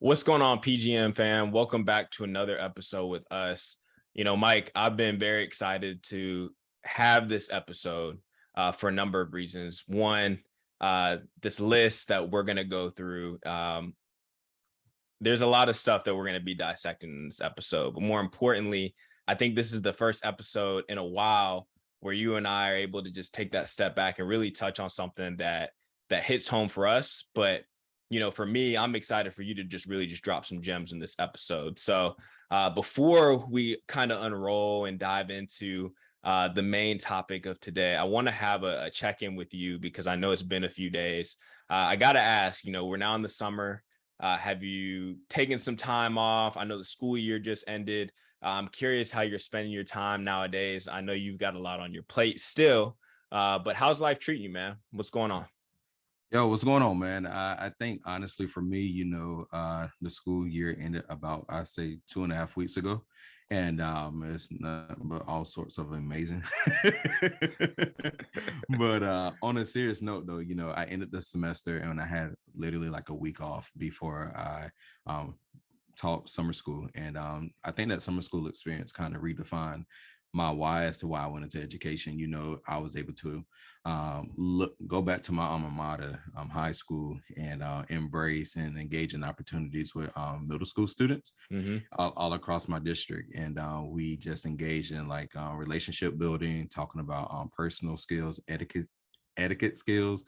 What's going on, PGM fam? Welcome back to another episode with us. Mike, I've been very excited to have this episode for a number of reasons. One, this list that we're going to go through, there's a lot of stuff that we're going to be dissecting in this episode. But more importantly, I think this is the first episode in a while where you and I are able to just take that step back and really touch on something that hits home for us. But for me, I'm excited for you to just really drop some gems in this episode. So before we kind of unroll and dive into the main topic of today, I want to have a check-in with you because I know it's been a few days. I got to ask, we're now in the summer. Have you taken some time off? I know the school year just ended. I'm curious how you're spending your time nowadays. I know you've got a lot on your plate still, but how's life treating you, man? What's going on? Yo, what's going on, man? I think honestly for me, the school year ended about, I say 2.5 weeks ago. And it's not but all sorts of amazing. But on a serious note though, I ended the semester and I had literally like a week off before I taught summer school. And I think that summer school experience kind of redefined my why as to why I went into education. I was able to go back to my alma mater, high school, and embrace and engage in opportunities with middle school students all across my district. And we just engaged in like relationship building, talking about personal skills, etiquette skills,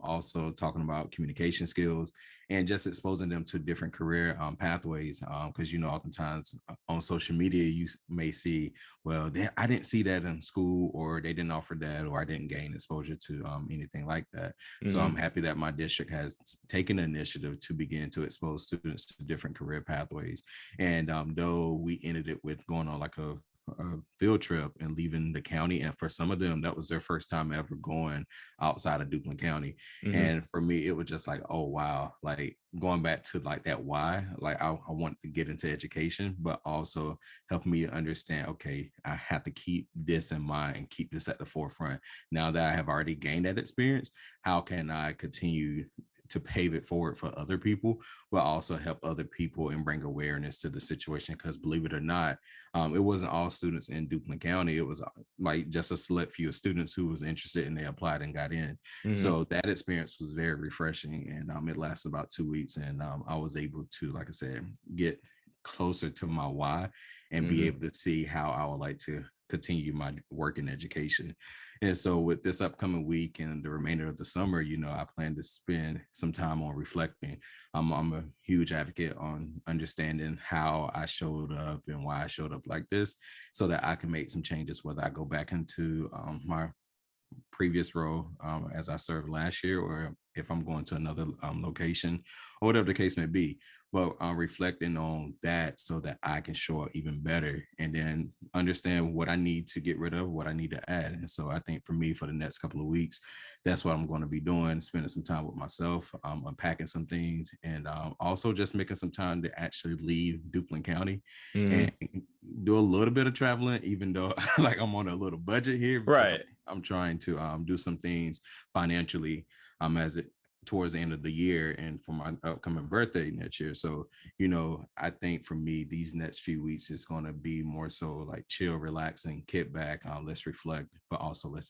also talking about communication skills, and just exposing them to different career pathways. Because oftentimes on social media you may see, well, I didn't see that in school, or they didn't offer that, or I didn't gain exposure to anything like that. So I'm happy that my district has taken the initiative to begin to expose students to different career pathways. And though we ended it with going on like a field trip and leaving the county, and for some of them that was their first time ever going outside of Duplin County. And for me it was just like, oh wow, like going back to like that why, like I want to get into education, but also helping me to understand, okay, I have to keep this in mind and keep this at the forefront. Now that I have already gained that experience, how can I continue to pave it forward for other people, but also help other people and bring awareness to the situation? Because believe it or not, it wasn't all students in Duplin County. It was like just a select few of students who was interested, and they applied and got in. So that experience was very refreshing, and it lasted about 2 weeks. And I was able to, like I said, get closer to my why and be able to see how I would like to continue my work in education. And so with this upcoming week and the remainder of the summer, I plan to spend some time on reflecting. I'm a huge advocate on understanding how I showed up and why I showed up like this, so that I can make some changes, whether I go back into my previous role as I served last year, or if I'm going to another location, or whatever the case may be. But reflecting on that so that I can show up even better, and then understand what I need to get rid of, what I need to add. And so I think for me, for the next couple of weeks, that's what I'm going to be doing, spending some time with myself, unpacking some things, and also just making some time to actually leave Duplin County and do a little bit of traveling, even though like I'm on a little budget here, because Right. I'm trying to do some things financially as it towards the end of the year and for my upcoming birthday next year. So, I think for me, these next few weeks is going to be more so like chill, relaxing, kick back, let's reflect, but also let's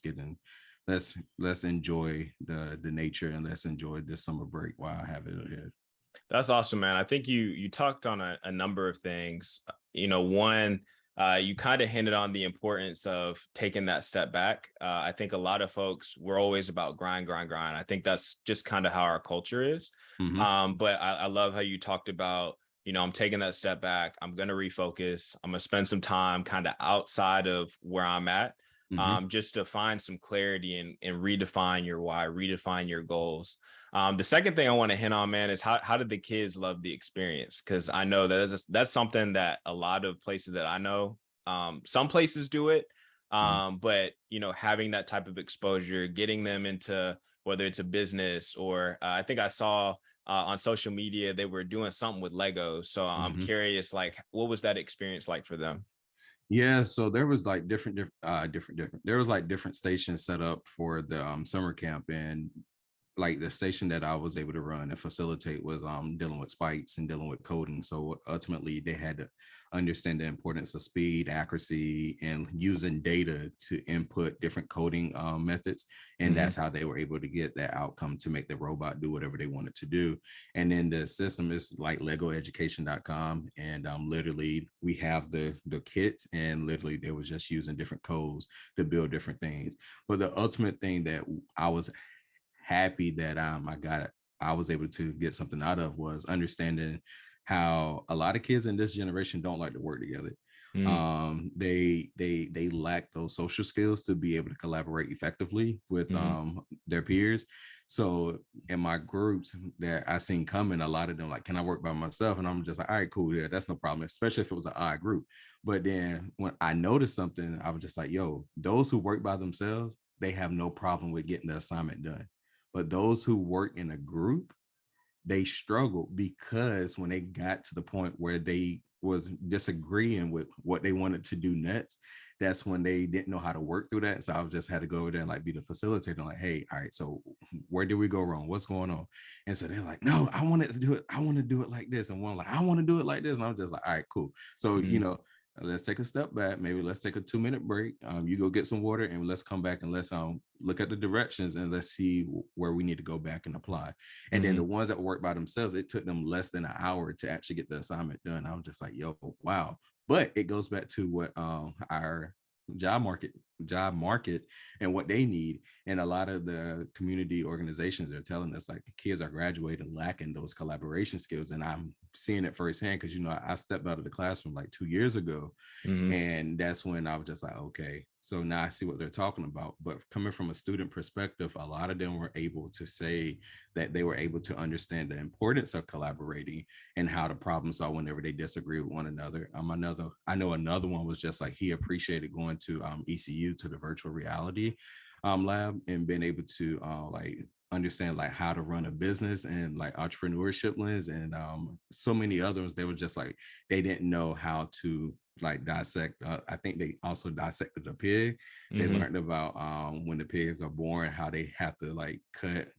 enjoy the nature, and let's enjoy this summer break while I have it ahead. That's awesome, man. I think you talked on a number of things. One, you kind of hinted on the importance of taking that step back. I think a lot of folks, we're always about grind, grind, grind. I think that's just kind of how our culture is. But I love how you talked about, I'm taking that step back. I'm going to refocus. I'm going to spend some time kind of outside of where I'm at, just to find some clarity and redefine your why, redefine your goals. The second thing I want to hit on, man, is how did the kids love the experience? Because I know that's something that a lot of places that I know, some places do it, but having that type of exposure, getting them into whether it's a business or I think I saw on social media they were doing something with Legos. So I'm curious, like, what was that experience like for them? Yeah, so there was like different. There was like different stations set up for the summer camp, and like the station that I was able to run and facilitate was dealing with spikes and dealing with coding. So ultimately they had to understand the importance of speed, accuracy, and using data to input different coding methods. And Mm-hmm. that's how they were able to get that outcome to make the robot do whatever they wanted to do. And then the system is like legoeducation.com. And literally we have the kits, and literally they was just using different codes to build different things. But the ultimate thing that I was happy that I was able to get something out of was understanding how a lot of kids in this generation don't like to work together. Mm-hmm. They lack those social skills to be able to collaborate effectively with Mm-hmm. their peers. So in my groups that I seen coming, a lot of them like, can I work by myself? And I'm just like, all right, cool, yeah, that's no problem, especially if it was an odd group. But then when I noticed something, I was just like, yo, those who work by themselves, they have no problem with getting the assignment done. But those who work in a group, they struggled because when they got to the point where they was disagreeing with what they wanted to do next, that's when they didn't know how to work through that. So I just had to go over there and like be the facilitator, like, hey, all right, so where did we go wrong? What's going on? And so they're like, no, I wanted to do it. I want to do it like this. And one like, I want to do it like this. And I was just like, all right, cool. So, Mm-hmm. let's take a step back. Maybe let's take a 2-minute break. You go get some water and let's come back and let's look at the directions and let's see where we need to go back and apply. And then Mm-hmm. the ones that work by themselves, it took them less than an hour to actually get the assignment done. I was just like, yo, wow. But it goes back to what our job market job market and what they need. And a lot of the community organizations are telling us like the kids are graduating lacking those collaboration skills. And I'm seeing it firsthand because I stepped out of the classroom like 2 years ago, Mm-hmm. and that's when I was just like, okay, so now I see what they're talking about. But coming from a student perspective, a lot of them were able to say that they were able to understand the importance of collaborating and how to problem solve whenever they disagree with one another. I know another one was just like he appreciated going to ECU, to the virtual reality lab, and being able to like understand like how to run a business and like entrepreneurship lens, and so many others. They were just like they didn't know how to like dissect. I think they also dissected a pig. They Mm-hmm. learned about when the pigs are born, how they have to like cut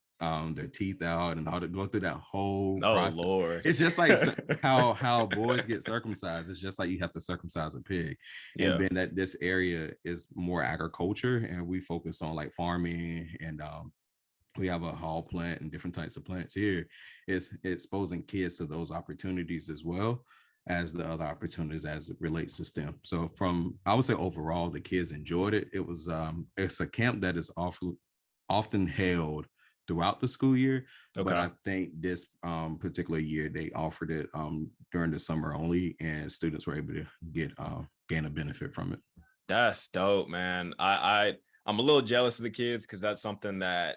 their teeth out and how to go through that whole Oh process. Lord. It's just like how boys get circumcised. It's just like you have to circumcise a pig. And Yeah. being that this area is more agriculture and we focus on like farming, and we have a hall plant and different types of plants here, it's exposing kids to those opportunities as well as the other opportunities as it relates to STEM. So from, I would say overall, the kids enjoyed it. It was it's a camp that is often held throughout the school year, but Okay. I think this particular year they offered it during the summer only, and students were able to get gain a benefit from it. That's dope, man. I'm a little jealous of the kids because that's something that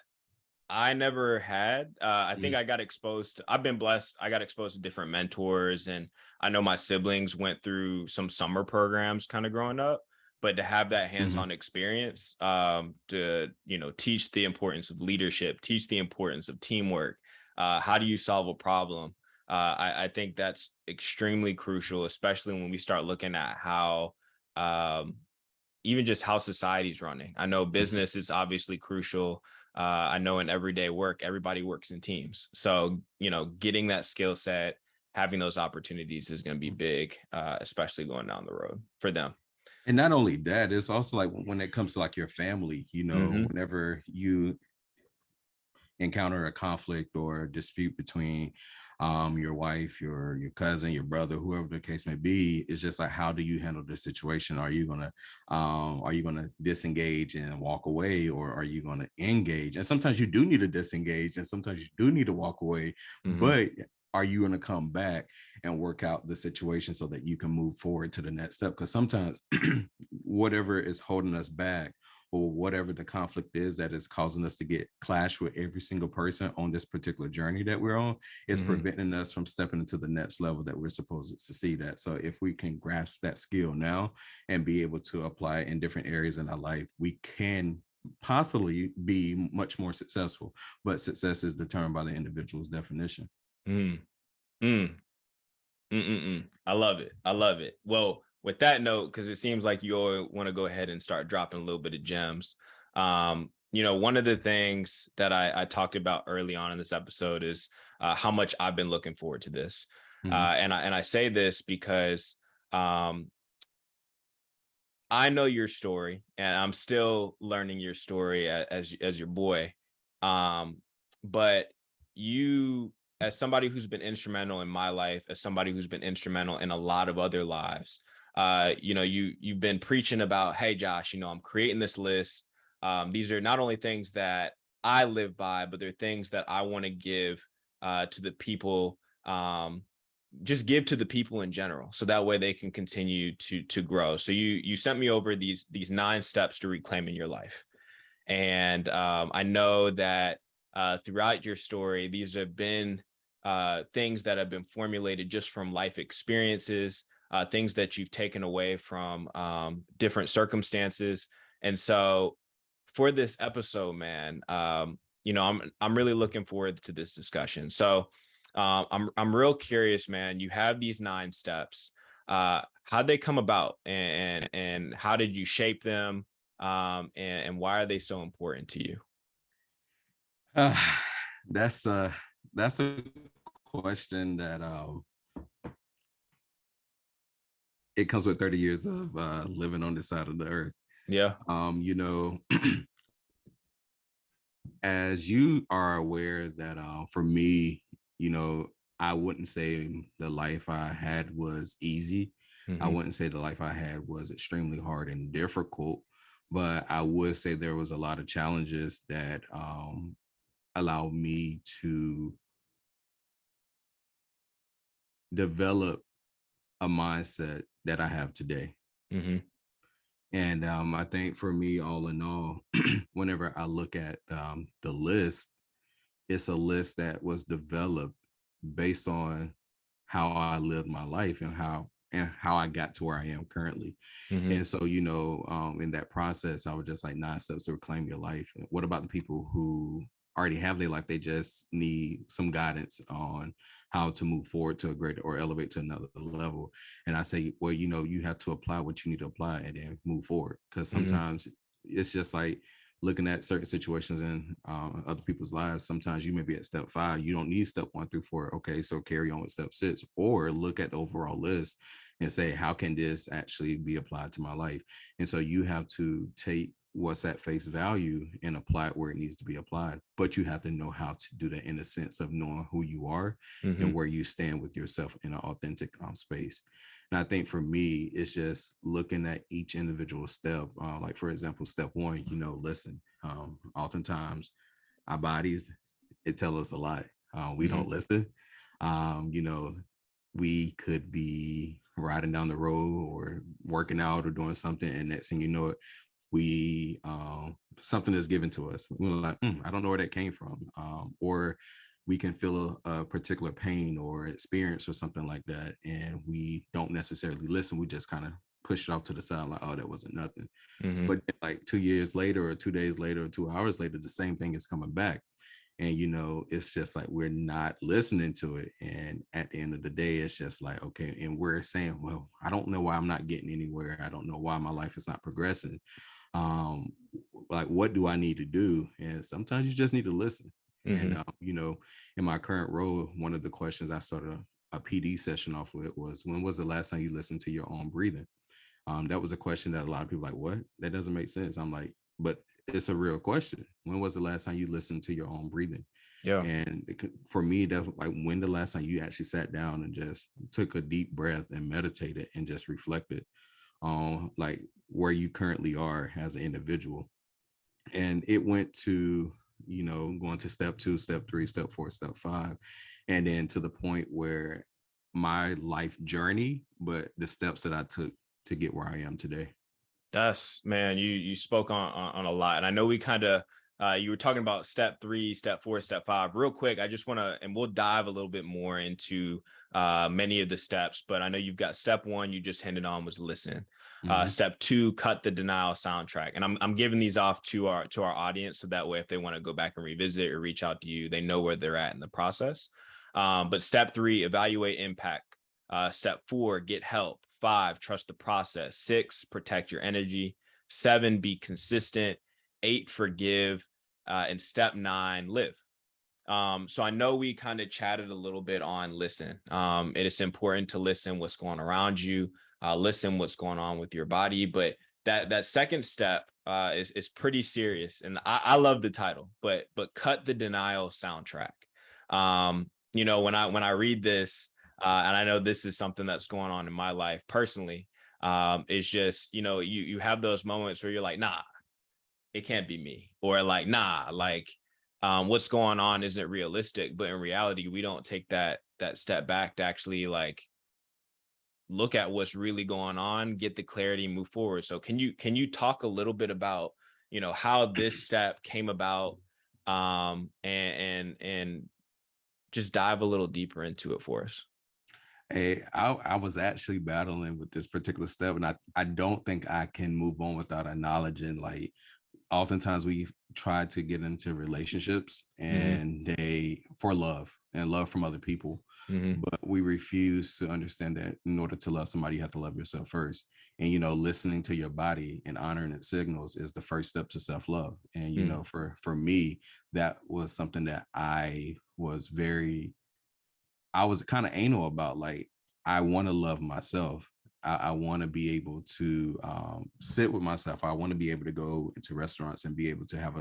I never had. I think Mhm. I got exposed. I've been blessed. I got exposed to different mentors, and I know my siblings went through some summer programs kind of growing up. But to have that Mhm. hands-on experience, to teach the importance of leadership, teach the importance of teamwork. How do you solve a problem? I think that's extremely crucial, especially when we start looking at how um, even just how society's running. I know Mhm. business is obviously crucial. I know in everyday work, everybody works in teams. So, getting that skill set, having those opportunities is going to be big, especially going down the road for them. And not only that, it's also like when it comes to like your family, Mm-hmm. whenever you encounter a conflict or a dispute between your wife, your cousin, your brother, whoever the case may be, it's just like, how do you handle this situation? Are you gonna disengage and walk away, or are you gonna engage? And sometimes you do need to disengage, and sometimes you do need to walk away, Mm-hmm. but are you going to come back and work out the situation so that you can move forward to the next step? Because sometimes whatever is holding us back, or whatever the conflict is that is causing us to get clash with every single person on this particular journey that we're on, is Mm-hmm. preventing us from stepping into the next level that we're supposed to succeed at. So if we can grasp that skill now and be able to apply it in different areas in our life, we can possibly be much more successful. But success is determined by the individual's definition. Mm. Mm. Mm-mm-mm. I love it. I love it. Well, with that note, because it seems like you all want to go ahead and start dropping a little bit of gems. one of the things that I talked about early on in this episode is how much I've been looking forward to this. Mhm. And I say this because um, I know your story, and I'm still learning your story as your boy. But you, as somebody who's been instrumental in my life, as somebody who's been instrumental in a lot of other lives, you've been preaching about, hey, Josh, I'm creating this list. These are not only things that I live by, but they're things that I want to give to the people. Just give to the people in general, so that way they can continue to grow. So you sent me over these 9 steps to reclaiming your life. And I know that throughout your story, these have been things that have been formulated just from life experiences, things that you've taken away from different circumstances. And so for this episode, man, I'm really looking forward to this discussion. So I'm real curious, man. You have these 9 steps. How'd they come about, and how did you shape them? And why are they so important to you? Uh, that's a that's a question that it comes with 30 years of living on this side of the earth. Yeah. You know, as you are aware that for me, you know, I wouldn't say the life I had was easy. I Hmm. wouldn't say the life I had was extremely hard and difficult, but I would say there was a lot of challenges that allowed me to develop a mindset that I have today. Hmm. And I think for me, all in all, whenever I look at the list, it's a list that was developed based on how I lived my life and how I got to where I am currently. Hmm. And so, in that process, I was just like 9 steps to reclaim your life. And what about the people who already have their life? They just need some guidance on how to move forward to a greater or elevate to another level. And I say, well, you have to apply what you need to apply and then move forward. Because Hmm. sometimes it's just like looking at certain situations in other people's lives. Sometimes you may be at step 5. You don't need step 1 through 4. Okay, so carry on with step 6, or look at the overall list and say, how can this actually be applied to my life? And so you have to take what's at face value and apply it where it needs to be applied. But you have to know how to do that in the sense of knowing who you are and Hmm. where you stand with yourself in an authentic space. And I think for me, it's just looking at each individual step. Like, for example, step 1, listen, oftentimes our bodies, it tell us a lot. We Hmm. don't listen. Um, you know, we could be riding down the road or working out or doing something, and next thing you know it, we something is given to us. We're like, I don't know where that came from, or we can feel a particular pain or experience or something like that, and we don't necessarily listen. We just kind of push it off to the side, like, oh, that wasn't nothing. Hmm. But like 2 years later, or 2 days later, or 2 hours later, the same thing is coming back. And it's just like we're not listening to it. And at the end of the day, it's just like, okay, and we're saying, well, I don't know why I'm not getting anywhere. I don't know why my life is not progressing. um like, what do I need to do? And sometimes you just need to listen. And Hmm. in my current role, one of the questions I started a PD session off with was, when was the last time you listened to your own breathing? That was a question that a lot of people like, what? That doesn't make sense. I'm like, but it's a real question. When was the last time you listened to your own breathing? Yeah. And for me, that's like, when the last time you actually sat down and just took a deep breath and meditated and just reflected on, like, where you currently are as an individual. And it went to, going to step 2, step 3, step 4, step 5, and then to the point where my life journey, but the steps that I took to get where I am today. That's, man, you spoke on a lot. And I know we kind of you were talking about step 3, step 4, step 5. Real quick, I just want to, and we'll dive a little bit more into many of the steps, but I know you've got step 1, you just handed on, was listen. Hmm. Step 2, cut the denial soundtrack. And I'm giving these off to our audience, so that way if they want to go back and revisit or reach out to you, they know where they're at in the process. But step 3, evaluate impact. Step 4, get help. 5, trust the process. 6, protect your energy. 7, be consistent. 8, forgive, and step 9, live. So I know we kind of chatted a little bit on listen. It is important to listen what's going around you, listen what's going on with your body. But that second step is pretty serious, and I love the title. But cut the denial soundtrack. When I read this, and I know this is something that's going on in my life personally. It's just you have those moments where you're like, nah, it can't be me, or like, nah, like what's going on isn't realistic. But in reality, we don't take that step back to actually like look at what's really going on, get the clarity, move forward. So can you talk a little bit about how this step came about, and just dive a little deeper into it for us? Hey, I was actually battling with this particular step, and I don't think I can move on without acknowledging, like, oftentimes we try to get into relationships Hmm. and they for love and love from other people, Hmm. but we refuse to understand that in order to love somebody, you have to love yourself first. And listening to your body and honoring its signals is the first step to self-love. And Mm. for me, that was something that I was kind of anal about. Like, I want to love myself. I want to be able to sit with myself. I want to be able to go into restaurants and be able to have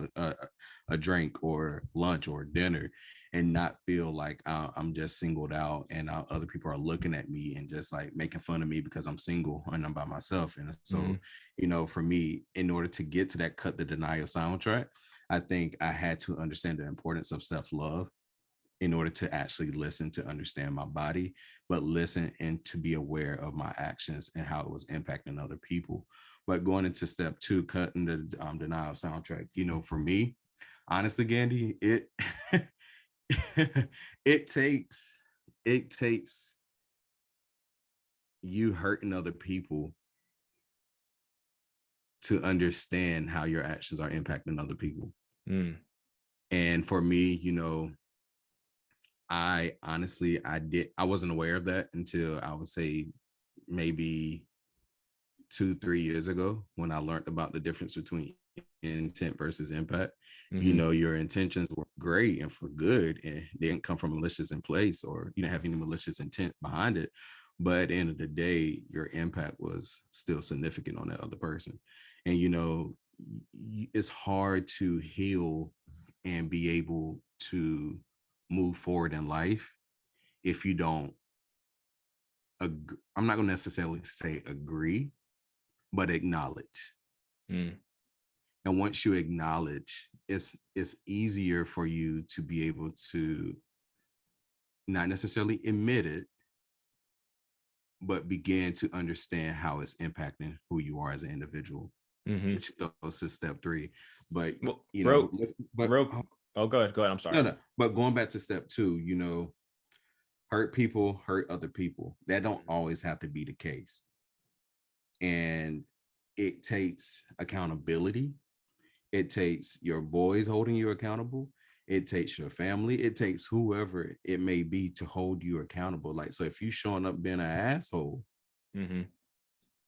a drink or lunch or dinner and not feel like I'm just singled out and other people are looking at me and just like making fun of me because I'm single and I'm by myself. And so, Hmm. for me, in order to get to that cut the denial soundtrack, I think I had to understand the importance of self-love in order to actually listen to understand my body, but listen and to be aware of my actions and how it was impacting other people. But going into step 2, cutting the denial soundtrack, for me, honestly, Gandhi, it it takes you hurting other people to understand how your actions are impacting other people. Mm. And for me, I wasn't aware of that until I would say maybe 2-3 years ago, when I learned about the difference between intent versus impact. Hmm. Your intentions were great and for good, and they didn't come from malicious in place, or you didn't have any malicious intent behind it. But at the end of the day, your impact was still significant on that other person. And it's hard to heal and be able to move forward in life if you don't I'm not going to necessarily say agree, but acknowledge. Mm. And once you acknowledge, it's easier for you to be able to not necessarily admit it, but begin to understand how it's impacting who you are as an individual, Hmm. which goes to step 3. But Well, you know, real, but real. Oh, go ahead. Go ahead. I'm no, sorry. no. But going back to step 2, hurt people hurt other people. That don't always have to be the case, and it takes accountability. It takes your boys holding you accountable. It takes your family. It takes whoever it may be to hold you accountable. Like, so if you showing up being an asshole, Hmm.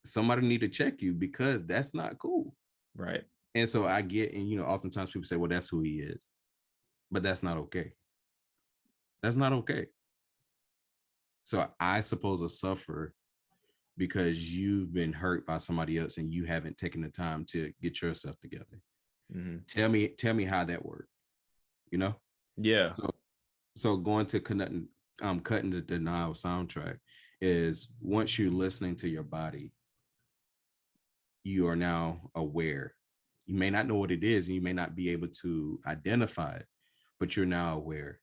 somebody need to check you, because that's not cool. Right. And so I get, and oftentimes people say, well, that's who he is. But that's not okay. That's not okay. So I suppose to suffer because you've been hurt by somebody else and you haven't taken the time to get yourself together. Hmm. Tell me how that worked, you know? Yeah. So going to cutting the denial soundtrack is, once you're listening to your body, you are now aware. You may not know what it is and you may not be able to identify it, but you're now aware.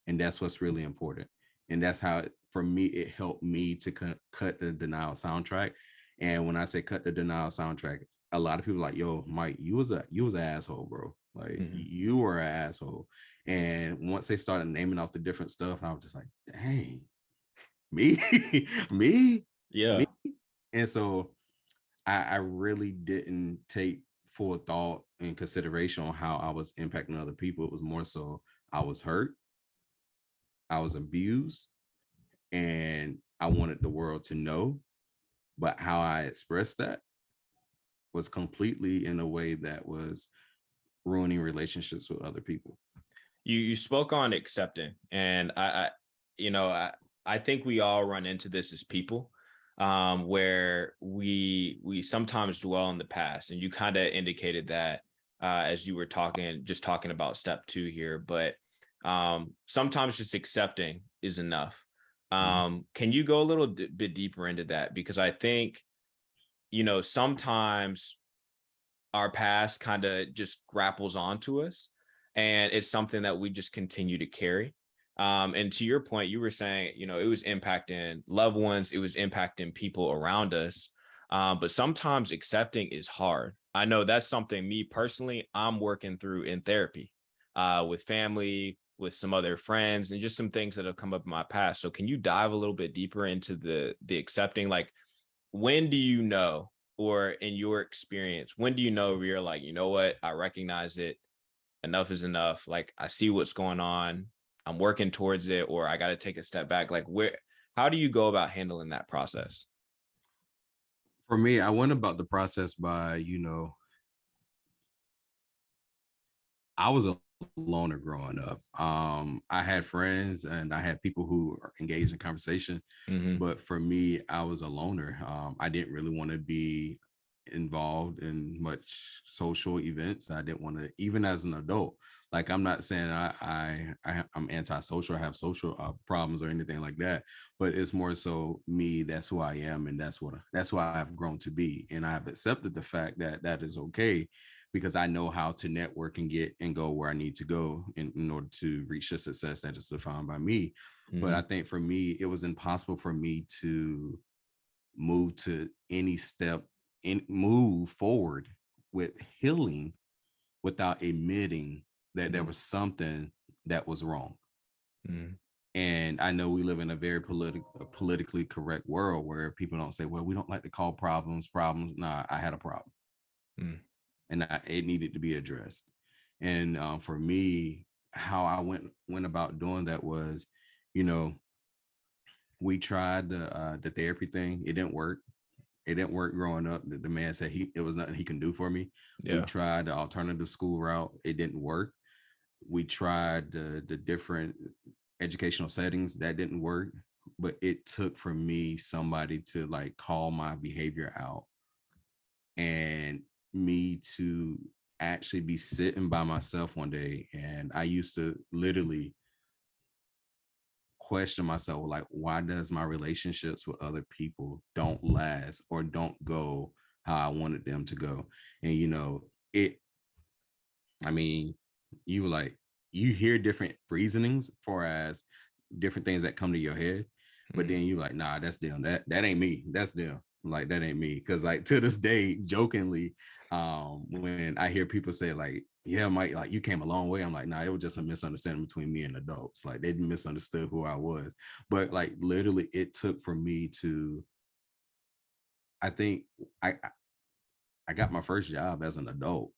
And that's what's really important. And that's how, for me, it helped me to cut the denial soundtrack. And when I say cut the denial soundtrack, a lot of people are like, yo, Mike, you was an asshole, bro. Like, Hmm. you were an asshole. And once they started naming off the different stuff, I was just like, dang, me, me, Yeah. me. And so I really didn't take full thought and consideration on how I was impacting other people. It was more so, I was hurt, I was abused, and I wanted the world to know. But how I expressed that was completely in a way that was ruining relationships with other people. You spoke on accepting, and I think we all run into this as people, where we sometimes dwell in the past, and you kind of indicated that as you were talking about step 2 here, but sometimes just accepting is enough. Can you go a little bit deeper into that? Because I think, sometimes our past kind of just grapples onto us, and it's something that we just continue to carry. And to your point, you were saying, it was impacting loved ones, it was impacting people around us. But sometimes accepting is hard. I know that's something, me personally, I'm working through in therapy, with family, with some other friends, and just some things that have come up in my past. So can you dive a little bit deeper into the accepting? Like, when do you know, or in your experience, when do you know where you're like, you know what, I recognize it, enough is enough, like I see what's going on, I'm working towards it, or I got to take a step back? Like, how do you go about handling that process? For me, I went about the process by, I was a loner growing up. I had friends and I had people who are engaged in conversation, Mm-hmm. but for me, I was a loner. I didn't really want to be involved in much social events. I didn't want to, even as an adult. Like, I'm not saying I'm antisocial, I have social problems or anything like that, but it's more so me. That's who I am, and that's who I've grown to be, and I've accepted the fact that that is okay, because I know how to network and get and go where I need to go in order to reach the success that is defined by me. But I Mm-hmm. think for me, it was impossible for me to move to any step and move forward with healing without admitting that there was something that was wrong. Mm-hmm. And I know we live in a very politically correct world where people don't say, well, we don't like to call problems problems. Nah, I had a problem, Mm-hmm. and it needed to be addressed. And for me, how I went about doing that was, you know, we tried the therapy thing. It didn't work. It didn't work growing up. The man said it was nothing he can do for me. We Yeah. tried the alternative school route. It didn't work. We tried the different educational settings. That didn't work. But it took for me somebody to like call my behavior out, and me to actually be sitting by myself one day. And I used to literally question myself, like, why does my relationships with other people don't last or don't go how I wanted them to go? And it, I mean, you like, you hear different reasonings for as different things that come to your head, but Mm-hmm. then you like, nah, that's them. That ain't me. That's them. Like, that ain't me. Cause like to this day, jokingly, when I hear people say like, yeah, Mike, like you came a long way, I'm like, nah, it was just a misunderstanding between me and adults. Like, they misunderstood who I was. But like literally it took for me to, I think I got my first job as an adult,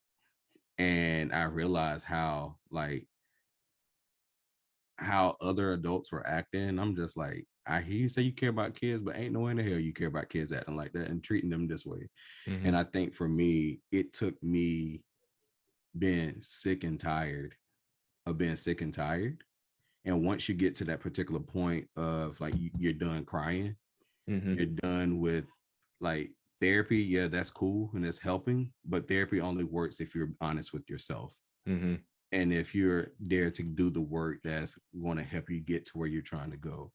and I realized how like how other adults were acting. I'm just like, I hear you say you care about kids, but ain't no way in the hell you care about kids acting like that and treating them this way. Mm-hmm. And I think for me, it took me being sick and tired of being sick and tired. And once you get to that particular point of like you're done crying, Mm-hmm. you're done with like therapy. Yeah, that's cool and it's helping, but therapy only works if you're honest with yourself. Mm-hmm. And if you're there to do the work that's going to help you get to where you're trying to go.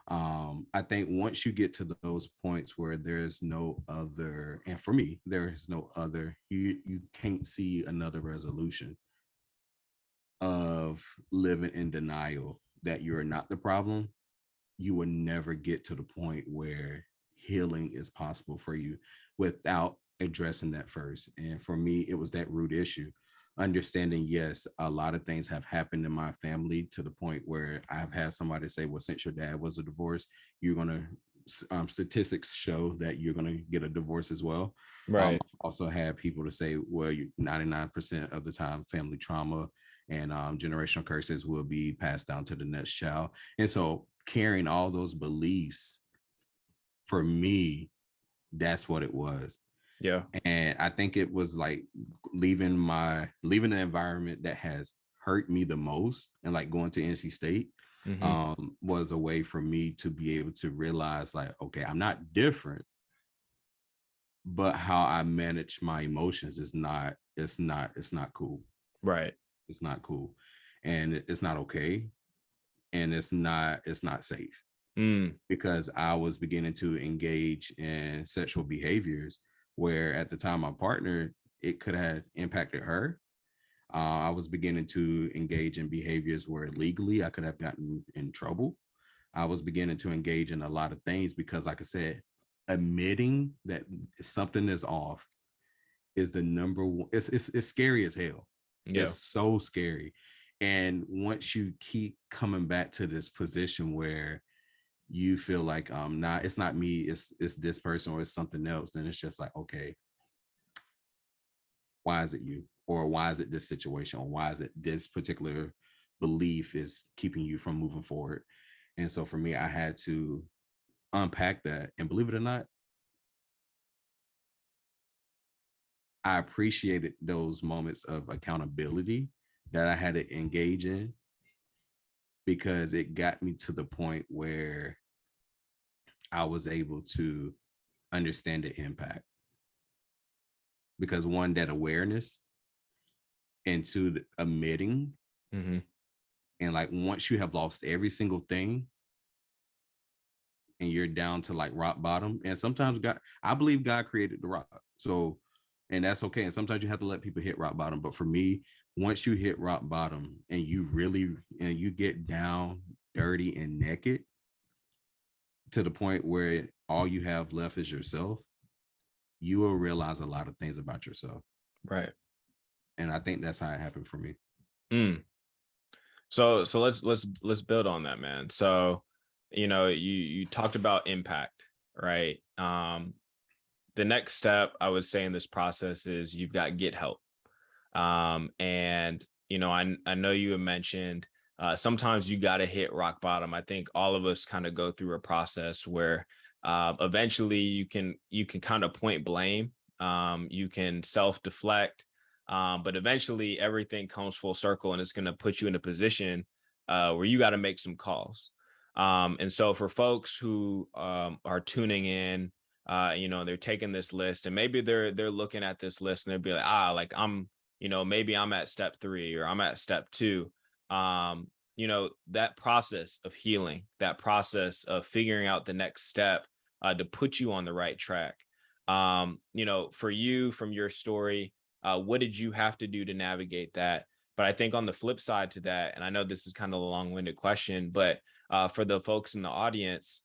I think once you get to those points where there's no other, and for me, there is no other, you can't see another resolution of living in denial that you're not the problem, you will never get to the point where healing is possible for you without addressing that first. And for me, it was that root issue. Understanding, yes, a lot of things have happened in my family to the point where I've had somebody say, well, since your dad was a divorce, you're going to, statistics show that you're going to get a divorce as well. Right. I've also had people to say, well, you 99% of the time, family trauma and generational curses will be passed down to the next child. And so carrying all those beliefs, for me, that's what it was. Yeah. And I think it was like leaving the environment that has hurt me the most, and like going to NC State Mm-hmm. was a way for me to be able to realize, like, okay, I'm not different, but how I manage my emotions is not, it's not cool. Right. It's not cool, and it's not okay, and it's not safe, Mm. because I was beginning to engage in sexual behaviors where at the time my partner, it could have impacted her. I was beginning to engage in behaviors where legally I could have gotten in trouble. I was beginning to engage in a lot of things because, like I said, admitting that something is off is the number one. It's scary as hell. Yeah. It's so scary. And once you keep coming back to this position where you feel like nah, it's not me, it's this person or it's something else, then it's just like, okay, why is it you? Or why is it this situation? Or why is it this particular belief is keeping you from moving forward? And so for me, I had to unpack that. And believe it or not, I appreciated those moments of accountability that I had to engage in, because it got me to the point where I was able to understand the impact. Because one, that awareness, and two, the admitting, Mm-hmm. and like once you have lost every single thing and you're down to like rock bottom, and sometimes God, I believe God created the rock, so, and that's okay, and sometimes you have to let people hit rock bottom, but for me, once you hit rock bottom and you really, and you get down dirty and naked to the point where all you have left is yourself, you will realize a lot of things about yourself. Right. And I think that's how it happened for me. Mm. So let's build on that, man. So, you talked about impact, right? The next step I would say in this process is you've got get help. And I know you had mentioned sometimes you got to hit rock bottom. I think all of us kind of go through a process where eventually you can kind of point blame. You can self deflect, but eventually everything comes full circle, and it's going to put you in a position where you got to make some calls. And so for folks who are tuning in, they're taking this list, and maybe they're looking at this list and they'll be like, like maybe I'm at step 3 or I'm at step 2. That process of healing, that process of figuring out the next step to put you on the right track. For you, from your story, what did you have to do to navigate that? But I think on the flip side to that, and I know this is kind of a long-winded question, but for the folks in the audience,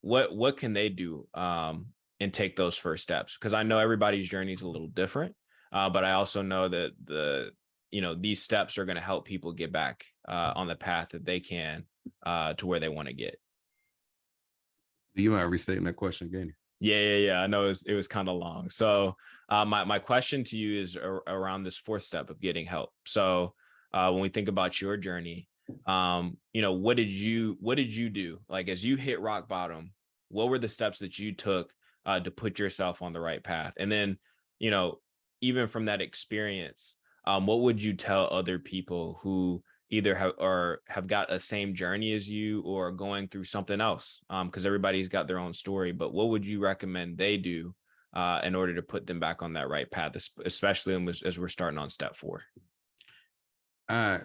what can they do and take those first steps? Because I know everybody's journey is a little different. But I also know that these steps are going to help people get back on the path that they can to where they want to get. Do you mind restating that question again? Yeah. I know it was kind of long. So my question to you is around this fourth step of getting help. So when we think about your journey, what did you do? Like, as you hit rock bottom, what were the steps that you took to put yourself on the right path? And then, you know, even from that experience, what would you tell other people who either have got a same journey as you or are going through something else? Because everybody's got their own story, but what would you recommend they do in order to put them back on that right path, especially as we're starting on step 4? Uh,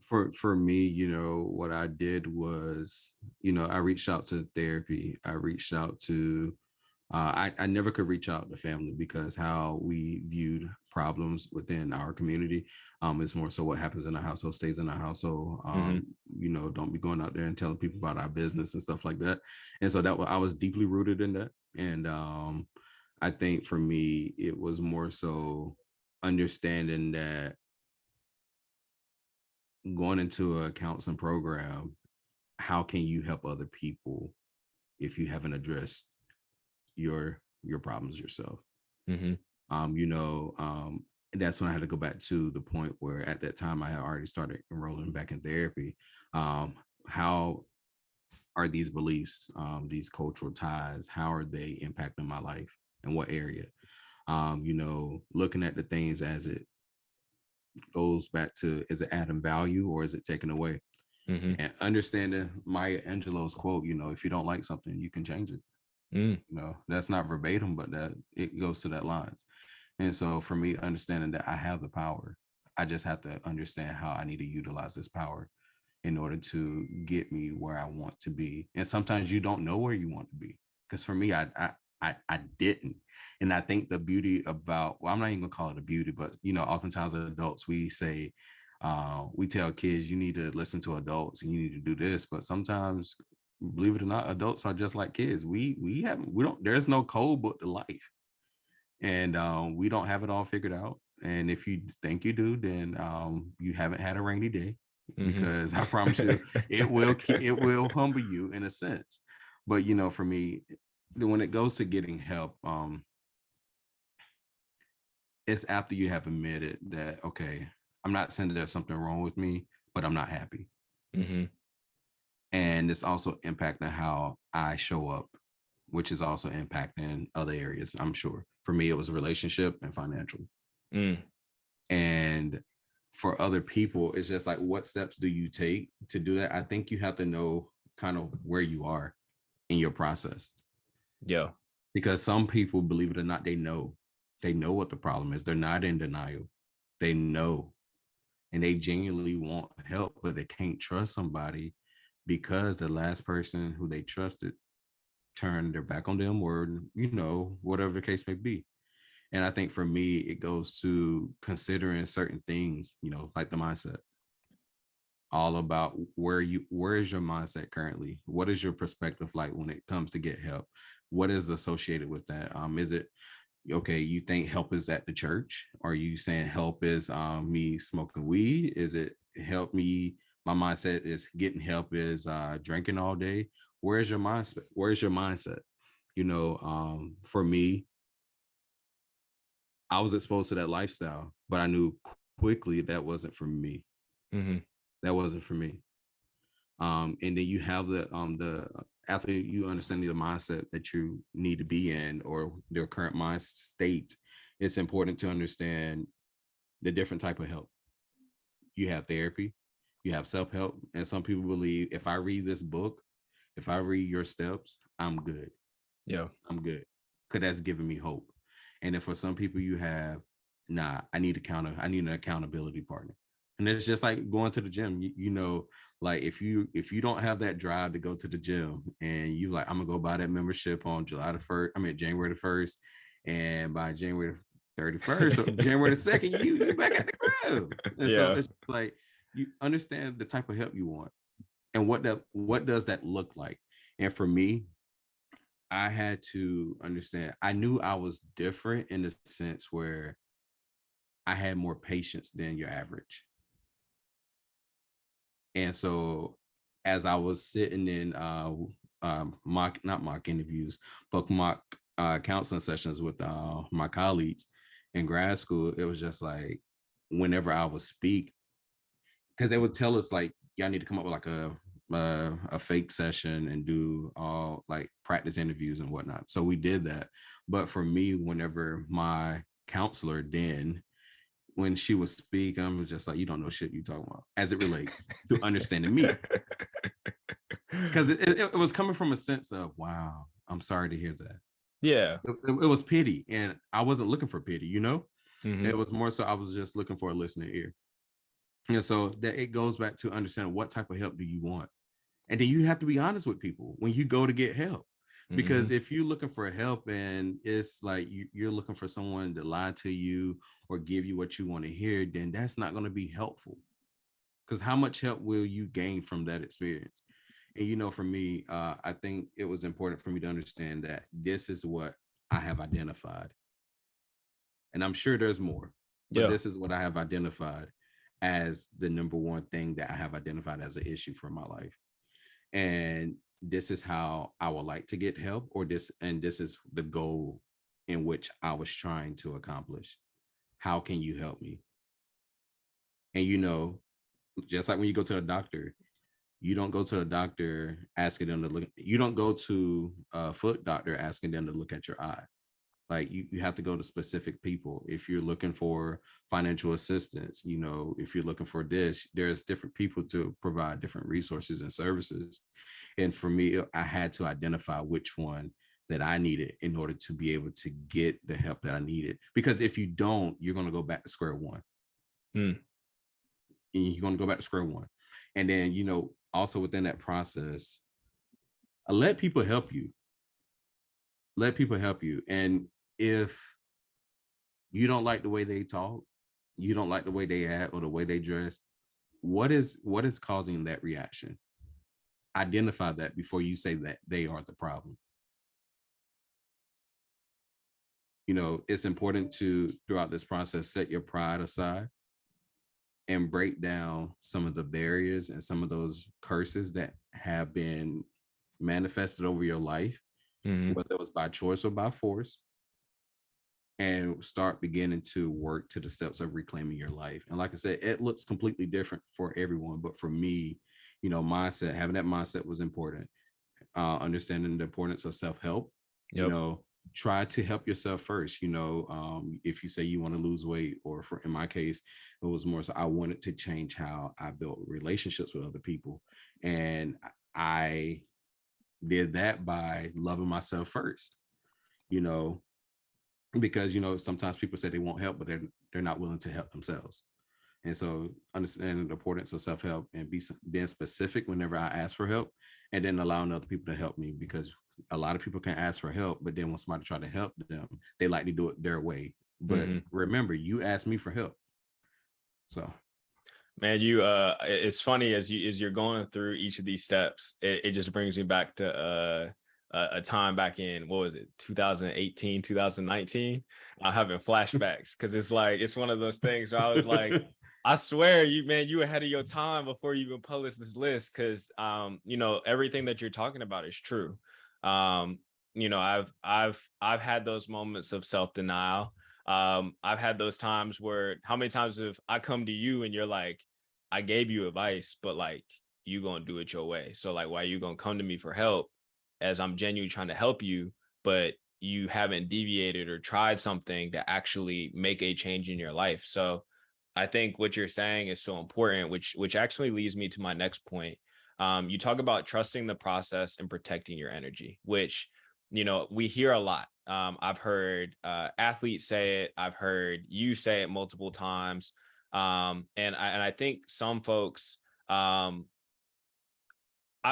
for me, what I did was, I reached out to therapy. I reached out to, I never could reach out to family because how we viewed problems within our community is more so what happens in our household stays in our household. Mm-hmm. Don't be going out there and telling people about our business and stuff like that. And so I was deeply rooted in that. And I think for me, it was more so understanding that going into a counseling program, how can you help other people if you haven't addressed your problems yourself? Mm-hmm. That's when I had to go back to the point where at that time I had already started enrolling back in therapy. How are these beliefs, these cultural ties, how are they impacting my life, and what area? Looking at the things as it goes back to, is it adding value or is it taking away? Mm-hmm. And understanding Maya Angelou's quote, if you don't like something, you can change it. Mm. That's not verbatim, but that it goes to that lines. And so for me, understanding that I have the power, I just have to understand how I need to utilize this power in order to get me where I want to be. And sometimes you don't know where you want to be. Because for me, I didn't. And I think the beauty about, well, I'm not even gonna call it a beauty, but oftentimes adults, we say, we tell kids, you need to listen to adults and you need to do this. But sometimes, believe it or not, adults are just like kids. We don't, there's no code book to life. And we don't have it all figured out. And if you think you do, then you haven't had a rainy day, because I promise you, it will humble you in a sense. But for me, when it goes to getting help, it's after you have admitted that, okay, I'm not saying that there's something wrong with me, but I'm not happy. Mm-hmm. And it's also impacting how I show up, which is also impacting other areas, I'm sure. For me, it was relationship and financial. Mm. And for other people, it's just like, what steps do you take to do that? I think you have to know kind of where you are in your process. Yeah. Because some people, believe it or not, they know what the problem is. They're not in denial. They know, and they genuinely want help, but they can't trust somebody because the last person who they trusted turned their back on them, or whatever the case may be. And I think for me, it goes to considering certain things, like the mindset. All about where is your mindset currently? What is your perspective like when it comes to get help? What is associated with that? Is it okay, you think help is at the church? Are you saying help is me smoking weed? Is it help me? My mindset is getting help is drinking all day. Where's your mindset? Where's your mindset? For me, I was exposed to that lifestyle, but I knew quickly that wasn't for me. Mm-hmm. That wasn't for me. And then you have the after you understand the mindset that you need to be in, or their current mind state, it's important to understand the different type of help. You have therapy, you have self-help, and some people believe, if I read this book, if I read your steps, I'm good. Yeah. I'm good, because that's giving me hope. And then for some people, you have, I need an accountability partner. And it's just like going to the gym. Like if you don't have that drive to go to the gym, and you like, I'm gonna go buy that membership on January the 1st, and by January the 31st or January the 2nd, you back at the crib. And so it's like, you understand the type of help you want and what does that look like. And for me, I had to understand, I knew I was different in the sense where I had more patience than your average. And so as I was sitting in not mock interviews, but mock counseling sessions with my colleagues in grad school, it was just like, whenever I would speak, because they would tell us like, y'all need to come up with like a fake session and do all like practice interviews and whatnot. So we did that. But for me, whenever my counselor then, when she would speak, I was just like, you don't know shit you talking about as it relates to understanding me. Because it was coming from a sense of, wow, I'm sorry to hear that. Yeah. It was pity. And I wasn't looking for pity, Mm-hmm. It was more so I was just looking for a listening ear. And so that it goes back to understanding what type of help do you want. And then you have to be honest with people when you go to get help. Because if you're looking for help and it's like you're looking for someone to lie to you or give you what you want to hear, then that's not going to be helpful. Because how much help will you gain from that experience? And for me, I think it was important for me to understand that this is what I have identified. And I'm sure there's more, but this is what I have identified as the number one thing that I have identified as an issue for my life. And this is how I would like to get help, this is the goal in which I was trying to accomplish. How can you help me? And just like when you go to a doctor, You don't go to a doctor asking them to look. You don't go to a foot doctor asking them to look at your eye. Like you have to go to specific people. If you're looking for financial assistance, if you're looking for this, there's different people to provide different resources and services. And for me, I had to identify which one that I needed in order to be able to get the help that I needed. Because if you don't, you're going to go back to square one. Mm. And you're going to go back to square one. And then, also within that process, let people help you. Let people help you. And if you don't like the way they talk, you don't like the way they act or the way they dress, what is causing that reaction? Identify that before you say that they are the problem. It's important to, throughout this process, set your pride aside and break down some of the barriers and some of those curses that have been manifested over your life, whether it was by choice or by force, and start beginning to work to the steps of reclaiming your life. And like I said, it looks completely different for everyone. But for me, having that mindset was important. Understanding the importance of self-help, Yep. Try to help yourself first. If you say you want to lose weight, or in my case, it was more so I wanted to change how I built relationships with other people. And I did that by loving myself first, because sometimes people say they won't help, but they're not willing to help themselves. And so understanding the importance of self-help and being specific whenever I ask for help, and then allowing other people to help me, because a lot of people can ask for help, but then when somebody try to help them, they like to do it their way. But remember, you asked me for help. So man, it's funny as you're going through each of these steps, it just brings me back to a time back in, what was it, 2018, 2019. I'm having flashbacks because it's one of those things where I was like, I swear you ahead of your time before you even publish this list, because everything that you're talking about is true. I've had those moments of self-denial. I've had those times where, how many times have I come to you and you're like, I gave you advice, but like, you gonna do it your way. So like, why are you gonna come to me for help as I'm genuinely trying to help you, but you haven't deviated or tried something to actually make a change in your life? So I think what you're saying is so important, which actually leads me to my next point. You talk about trusting the process and protecting your energy, which we hear a lot. I've heard athletes say it. I've heard you say it multiple times. And I think some folks, I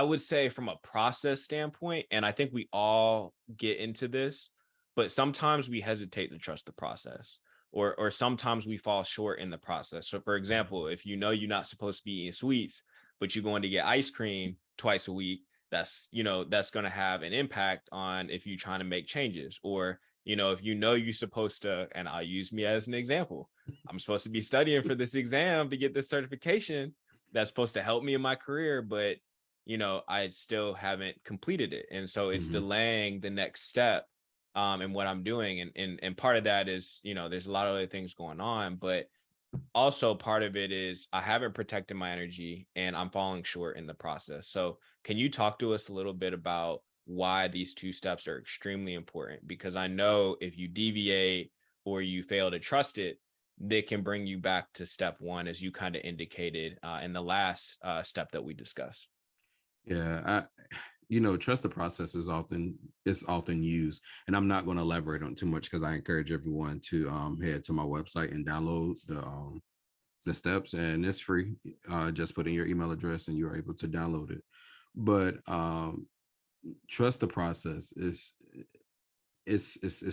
would say from a process standpoint, and I think we all get into this, but sometimes we hesitate to trust the process, or sometimes we fall short in the process. So for example, if you're not supposed to be eating sweets, but you're going to get ice cream twice a week, that's going to have an impact on if you're trying to make changes. Or if you're supposed to, and I'll use me as an example, I'm supposed to be studying for this exam to get this certification that's supposed to help me in my career, but I still haven't completed it. And so it's delaying the next step in what I'm doing. And part of that is, there's a lot of other things going on, but also part of it is I haven't protected my energy and I'm falling short in the process. So can you talk to us a little bit about why these two steps are extremely important? Because I know if you deviate or you fail to trust it, they can bring you back to step one, as you kind of indicated in the last step that we discussed. yeah, trust the process is often used, and I'm not going to elaborate on too much because I encourage everyone to head to my website and download the steps, and it's free. Just put in your email address and you're able to download it. But trust the process is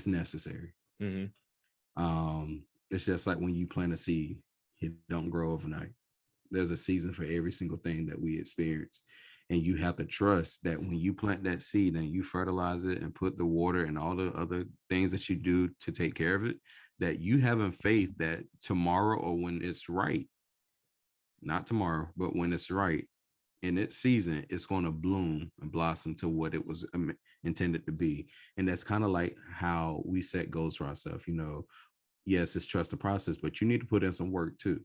necessary. It's just like when you plant a seed, it don't grow overnight. There's a season for every single thing that we experience. And you have to trust that when you plant that seed and you fertilize it and put the water and all the other things that you do to take care of it, that you having faith that tomorrow, or when it's right, not tomorrow, but when it's right in its season, it's going to bloom and blossom to what it was intended to be. And that's kind of like how we set goals for ourselves. Yes, it's trust the process, but you need to put in some work too.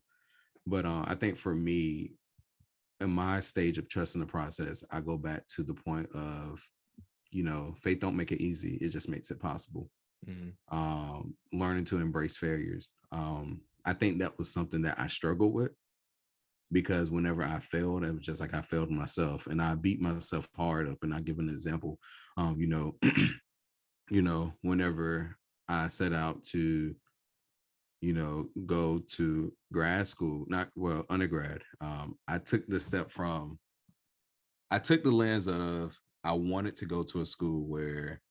But I think for me, in my stage of trusting the process, I go back to the point of, faith don't make it easy. It just makes it possible. Mm-hmm. Learning to embrace failures. I think that was something that I struggled with because whenever I failed, it was just like I failed myself, and I beat myself hard up. And I give an example. Um, you know, whenever I set out to, go to grad school, not well, undergrad, I took the lens of I wanted to go to a school where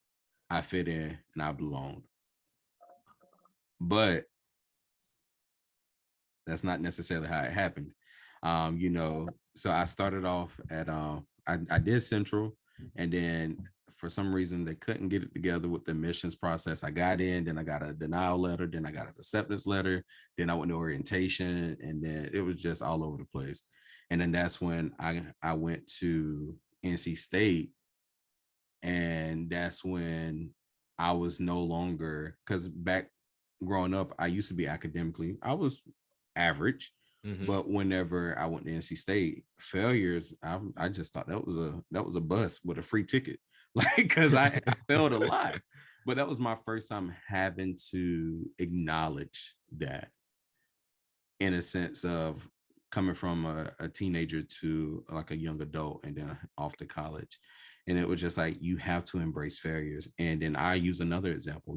I fit in and I belonged. But that's not necessarily how it happened. So I started off at I did Central, and then for some reason they couldn't get it together with the admissions process. I got in, then I got a denial letter, then I got an acceptance letter, then I went to orientation, and then it was just all over the place. And then that's when I went to NC State, and that's when I was no longer, because back growing up, I used to be academically, I was average, Mm-hmm. but whenever I went to NC State, failures, I just thought that was a bus with a free ticket, like because I failed a lot. But that was my first time having to acknowledge that, in a sense of coming from a teenager to like a young adult and then off to college. And it was just like, you have to embrace failures. And then I use another example,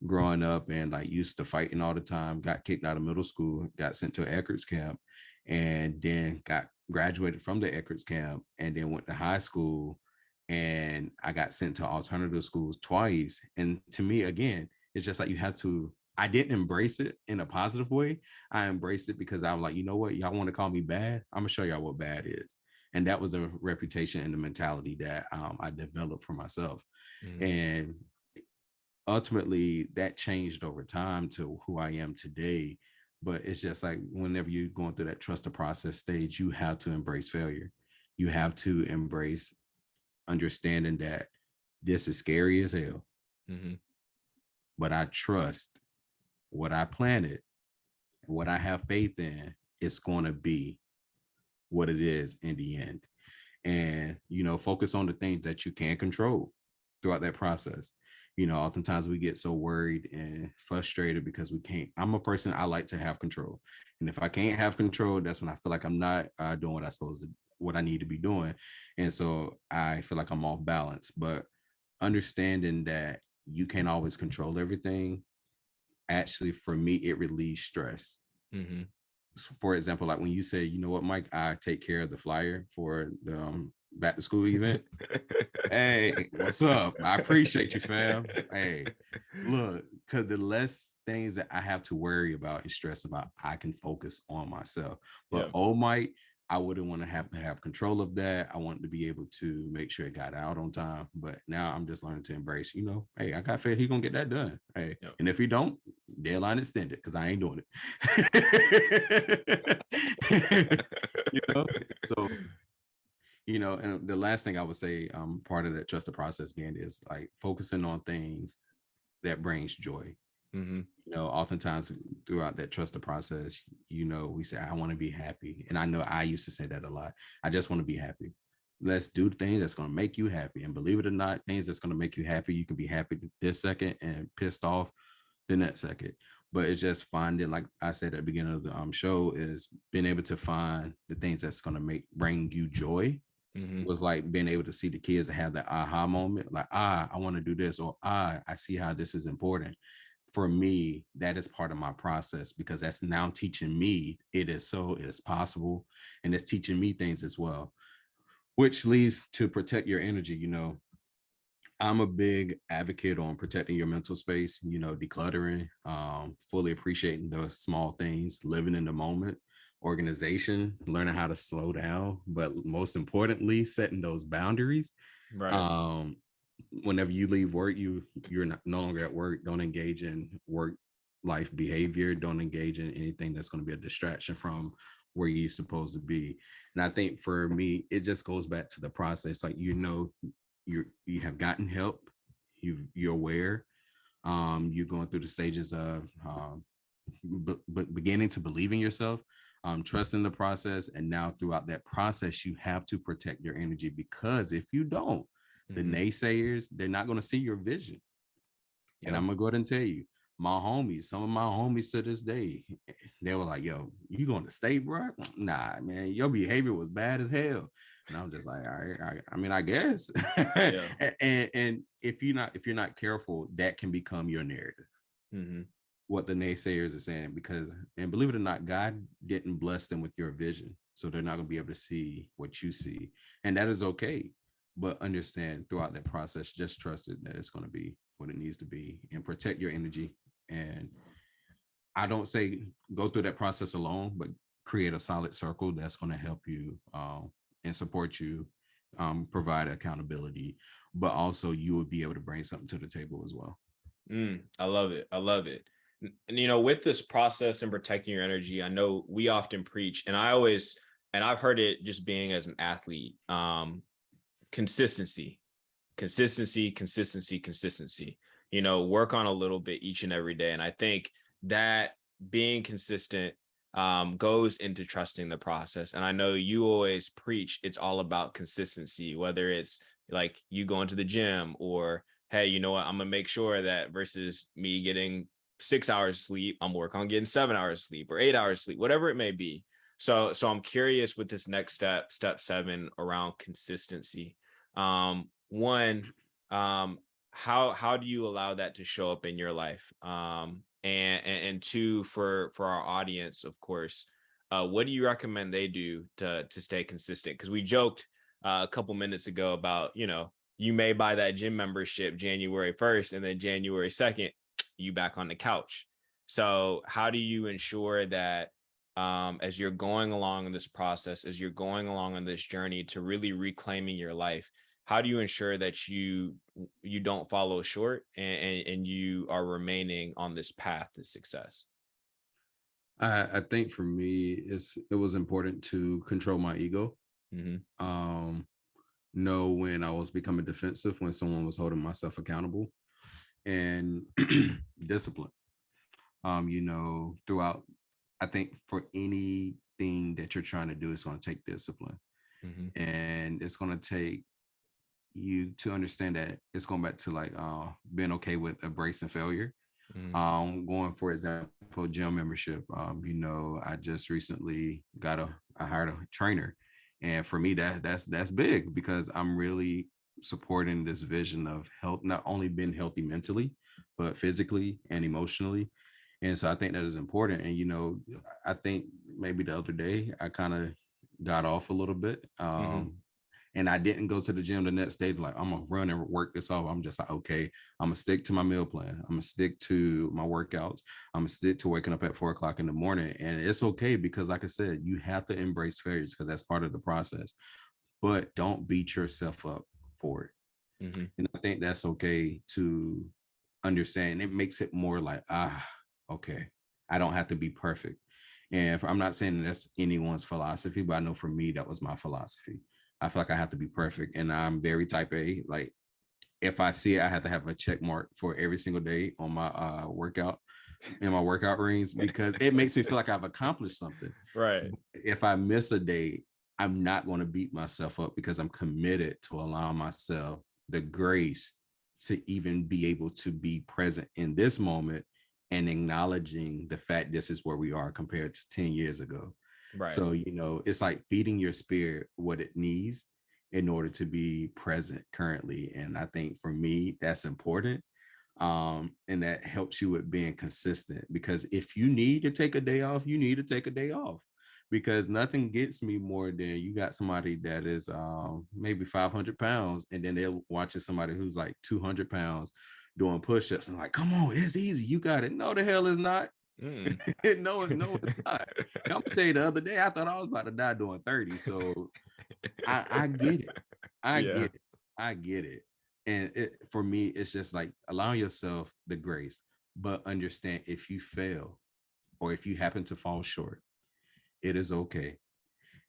growing up and like used to fighting all the time, got kicked out of middle school, got sent to Eckerd's camp, and then got graduated from the Eckerd's camp, and then went to high school, and I got sent to alternative schools twice. And to me, again, it's just like you have to. I didn't embrace it in a positive way. I embraced it because I was like, you know what, y'all want to call me bad? I'm gonna show y'all what bad is. And that was the reputation and the mentality that I developed for myself. Mm-hmm. And ultimately that changed over time to who I am today. But it's just like whenever you're going through that trust the process stage, you have to embrace failure. You have to embrace understanding that this is scary as hell, Mm-hmm. but I trust what I planted, what I have faith in, it's going to be what it is in the end. And, focus on the things that you can control throughout that process. Oftentimes we get so worried and frustrated because we can't. I'm a person, I like to have control. And if I can't have control, that's when I feel like I'm not doing what I need to be doing. And so I feel like I'm off balance. But understanding that you can't always control everything, actually, for me, it relieves stress. Mm-hmm. For example, like when you say, you know what, Mike, I take care of the flyer for the back to school event. Hey, what's up? I appreciate you, fam. Hey, look, because the less things that I have to worry about and stress about, I can focus on myself. But Yeah. oh, Mike, I wouldn't want to have control of that. I want to be able to make sure it got out on time. But now I'm just learning to embrace, hey, I got faith he's gonna get that done. Hey, Yep. and if he don't, deadline extended because I ain't doing it. So and the last thing I would say, part of that trust the process again is like focusing on things that brings joy. Mm-hmm. Oftentimes throughout that trust the process, we say, I want to be happy. And I know I used to say that a lot. I just want to be happy. Let's do things that's going to make you happy. And believe it or not, things that's going to make you happy, you can be happy this second and pissed off the next second. But it's just finding, like I said at the beginning of the show, is being able to find the things that's going to bring you joy. Mm-hmm. Was like being able to see the kids that have that aha moment, like, I want to do this, or I see how this is important. For me, that is part of my process because that's now teaching me it is possible, and it's teaching me things as well, which leads to protect your energy. I'm a big advocate on protecting your mental space, decluttering, fully appreciating the small things, living in the moment, organization, learning how to slow down, but most importantly, setting those boundaries. Right. Um, Whenever you leave work, you're no longer at work. Don't engage in work life behavior. Don't engage in anything that's going to be a distraction from where you're supposed to be. And I think for me, it just goes back to the process. Like, you have gotten help, you're aware, you're going through the stages of beginning to believe in yourself. trust in the process. And now throughout that process, you have to protect your energy, because if you don't, the naysayers, they're not going to see your vision. And I'm gonna go ahead and tell you, some of my homies to this day, they were like, "Yo, you going to state, bro? Nah, man, your behavior was bad as hell." And I'm just like, "All right, I mean, I guess." Yeah. and if you're not careful, that can become your narrative. What the naysayers are saying, because, and believe it or not, God didn't bless them with your vision, so they're not gonna be able to see what you see, and that is okay. But understand throughout that process, just trust it that it's going to be what it needs to be, and protect your energy. And I don't say go through that process alone, but create a solid circle that's going to help you and support you, provide accountability, but also you would be able to bring something to the table as well. I love it. I love it. And, you know, with this process and protecting your energy, I know we often preach, and I've heard it just being as an athlete, consistency, consistency, you know, work on a little bit each and every day. And I think that being consistent goes into trusting the process. And I know you always preach it's all about consistency, whether it's like you going to the gym, or hey, you know what, I'm gonna make sure that versus me getting 6 hours sleep, I'm working on getting 7 hours sleep or 8 hours sleep, whatever it may be. So I'm curious with this next step 7 around consistency. One, how do you allow that to show up in your life? And two, for our audience, of course, what do you recommend they do to stay consistent? Because we joked a couple minutes ago about, you know, you may buy that gym membership January 1st, and then January 2nd, you back on the couch. So how do you ensure that as you're going along in this process, as you're going along on this journey to really reclaiming your life, how do you ensure that you don't follow short, and you are remaining on this path to success? I think for me, it was important to control my ego. Mm-hmm. Know when I was becoming defensive, when someone was holding myself accountable, and discipline. You know, throughout, I think for anything that you're trying to do, it's going to take discipline, Mm-hmm. and it's going to take you to understand that it's going back to like being okay with embracing failure. Mm-hmm. Going, for example, gym membership. You know, I just recently I hired a trainer, and for me that's big, because I'm really supporting this vision of health, not only being healthy mentally, but physically and emotionally. And so I think that is important. And you know, I think maybe the other day I kind of got off a little bit. Mm-hmm. And I didn't go to the gym the next day, like I'm gonna run and work this off. I'm just like, okay, I'm gonna stick to my meal plan. I'm gonna stick to my workouts. I'm gonna stick to waking up at 4 o'clock in the morning. And it's okay, because like I said, you have to embrace failures, because that's part of the process. But don't beat yourself up for it. Mm-hmm. And I think that's okay to understand. It makes it more like, okay, I don't have to be perfect. And I'm not saying that's anyone's philosophy, but I know for me, that was my philosophy. I feel like I have to be perfect. And I'm very type A. Like, if I see it, I have to have a check mark for every single day on my workout, in my workout rings, because it makes me feel like I've accomplished something. Right. If I miss a day, I'm not going to beat myself up, because I'm committed to allowing myself the grace to even be able to be present in this moment, and acknowledging the fact this is where we are compared to 10 years ago. Right. So, you know, it's like feeding your spirit what it needs in order to be present currently. And I think for me, that's important. And that helps you with being consistent, because if you need to take a day off, you need to take a day off, because nothing gets me more than you got somebody that is maybe 500 pounds, and then they're watching somebody who's like 200 pounds doing push-ups, and like, come on, it's easy, you got it. No, the hell is not. Mm. No, it's not. I'm gonna tell you, the other day I thought I was about to die doing 30. So I get it. I Yeah. get it. I get it. And for me, it's just like allowing yourself the grace, but understand, if you fail or if you happen to fall short, it is okay.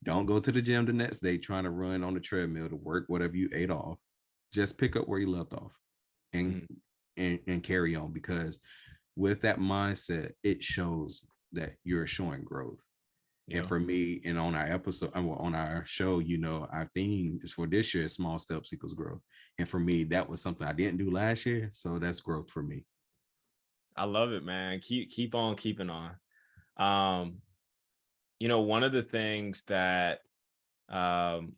Don't go to the gym the next day trying to run on the treadmill to work whatever you ate off. Just pick up where you left off, and Mm. and carry on, because with that mindset, it shows that you're showing growth. And Yeah. for me, and on our episode, on our show, our theme is for this year: small steps equals growth. And for me, that was something I didn't do last year, so that's growth for me. I love it, man. Keep on keeping on. Um, one of the things that um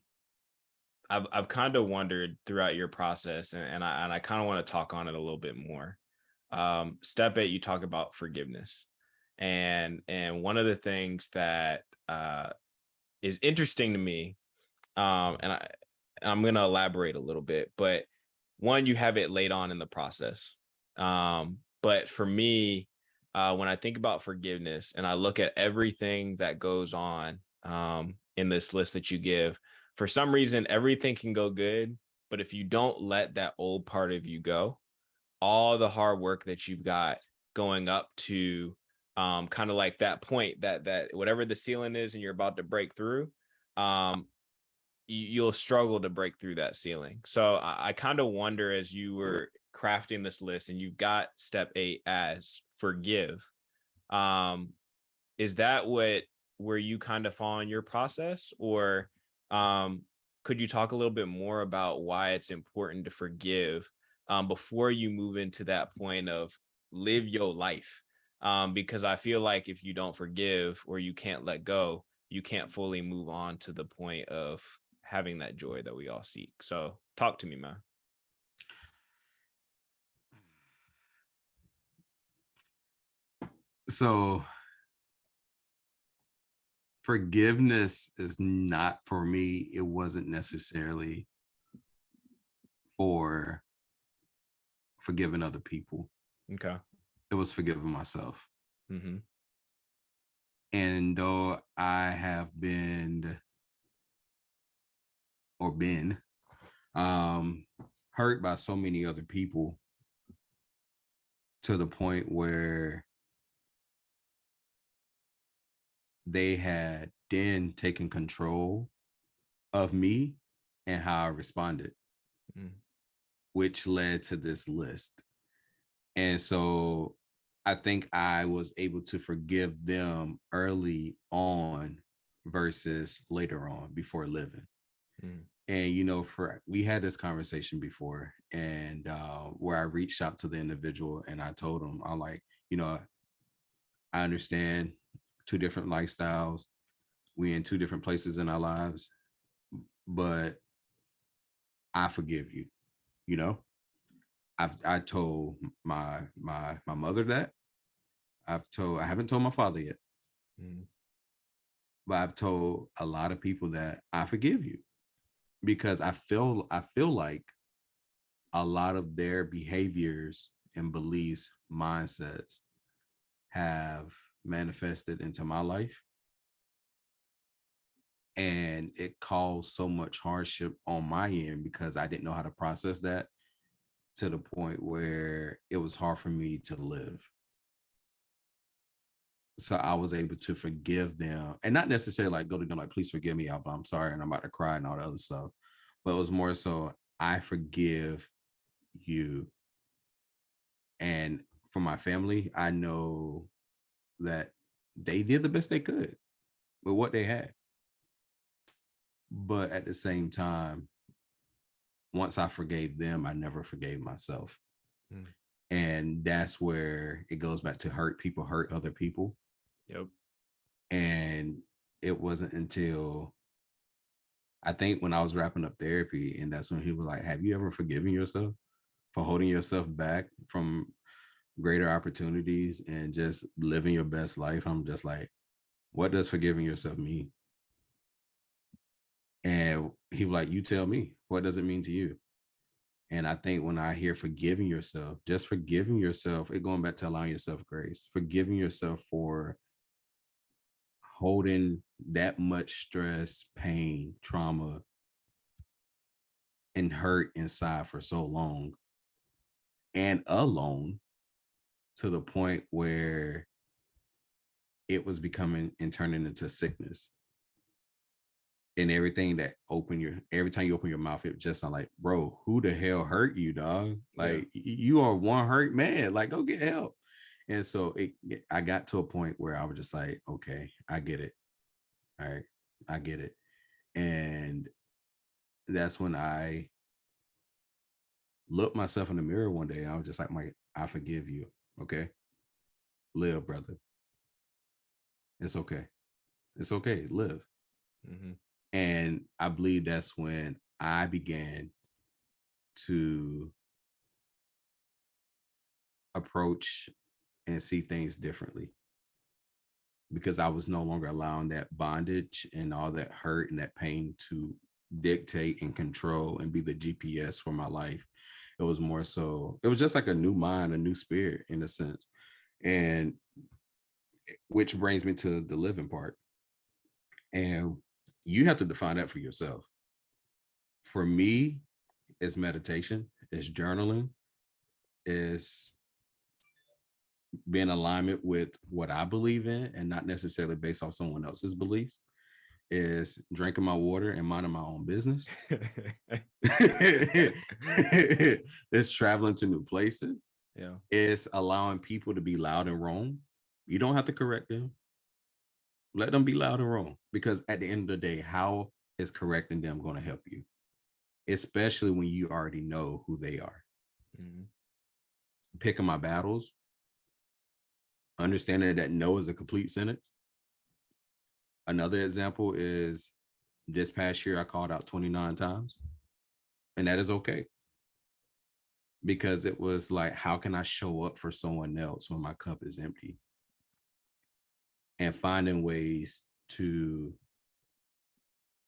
I've kind of wondered throughout your process, and I kind of want to talk on it a little bit more. Step 8, you talk about forgiveness, and one of the things that is interesting to me, and I'm going to elaborate a little bit, but one, you have it late on in the process. But for me, when I think about forgiveness and I look at everything that goes on in this list that you give, for some reason, everything can go good. But if you don't let that old part of you go, all the hard work that you've got going up to kind of like that point that whatever the ceiling is and you're about to break through, um, you'll struggle to break through that ceiling. So I kind of wonder, as you were crafting this list and you've got step 8 as forgive, um, is that where you kind of fall in your process, or um, could you talk a little bit more about why it's important to forgive before you move into that point of live your life? Because I feel like if you don't forgive or you can't let go, you can't fully move on to the point of having that joy that we all seek. So talk to me, man. So forgiveness is not for me. It wasn't necessarily for forgiving other people. Okay. It was forgiving myself. Mm-hmm. And though I have been or been um hurt by so many other people to the point where they had then taken control of me and how I responded, Mm. which led to this list. And so I think I was able to forgive them early on versus later on before living. Mm. And for we had this conversation before, and where I reached out to the individual and I told him, I'm like, I understand two different lifestyles. We in two different places in our lives, but I forgive you. You know, I told my mother that. I haven't told my father yet, Mm. but I've told a lot of people that I forgive you because I feel like a lot of their behaviors and beliefs, mindsets have manifested into my life, and it caused so much hardship on my end because I didn't know how to process that, to the point where it was hard for me to live. So I was able to forgive them, and not necessarily like go to them like, please forgive me, I'm sorry and I'm about to cry and all the other stuff. But it was more so, I forgive you. And for my family, I know that they did the best they could with what they had. But at the same time, once I forgave them, I never forgave myself. Mm. And that's where it goes back to hurt people hurt other people. Yep. And it wasn't until I think when I was wrapping up therapy, and that's when he was like, have you ever forgiven yourself for holding yourself back from greater opportunities and just living your best life? I'm just like, what does forgiving yourself mean? And he was like, you tell me, what does it mean to you? And I think when I hear forgiving yourself, just forgiving yourself, it going back to allowing yourself grace, forgiving yourself for holding that much stress, pain, trauma, and hurt inside for so long and alone, to the point where it was becoming and turning into sickness. And every time you open your mouth, it just sound like, bro, who the hell hurt you, dog? Yeah. Like, you are one hurt man. Like, go get help. And so I got to a point where I was just like, okay, I get it. All right. I get it. And that's when I looked myself in the mirror one day. I was just like, Mike, I forgive you. Okay. Live, brother. It's okay. It's okay. Live. Mm-hmm. And I believe that's when I began to approach and see things differently, because I was no longer allowing that bondage and all that hurt and that pain to dictate and control and be the GPS for my life. It was more so, it was just like a new mind, a new spirit in a sense. And which brings me to the living part. And you have to define that for yourself. For me, it's meditation, it's journaling, it's being in alignment with what I believe in and not necessarily based off someone else's beliefs, is drinking my water and minding my own business. It's traveling to new places. Yeah. It's allowing people to be loud and wrong. You don't have to correct them. Let them be loud and wrong, because at the end of the day, how is correcting them going to help you? Especially when you already know who they are. Mm-hmm. Picking my battles, understanding that no is a complete sentence. Another example is this past year, I called out 29 times, and that is okay. Because it was like, how can I show up for someone else when my cup is empty? And finding ways to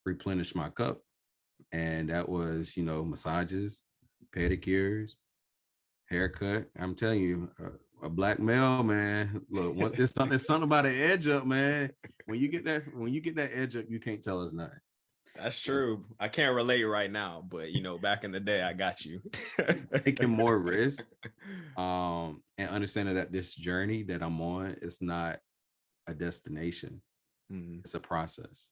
replenish my cup. And that was, massages, pedicures, haircut. I'm telling you, a black male, man. Look, it's something about an edge up, man. When you get that edge up, you can't tell us nothing. That's true. I can't relate right now, but back in the day, I got you. Taking more risks, and understanding that this journey that I'm on is not a destination. Mm-hmm. It's a process,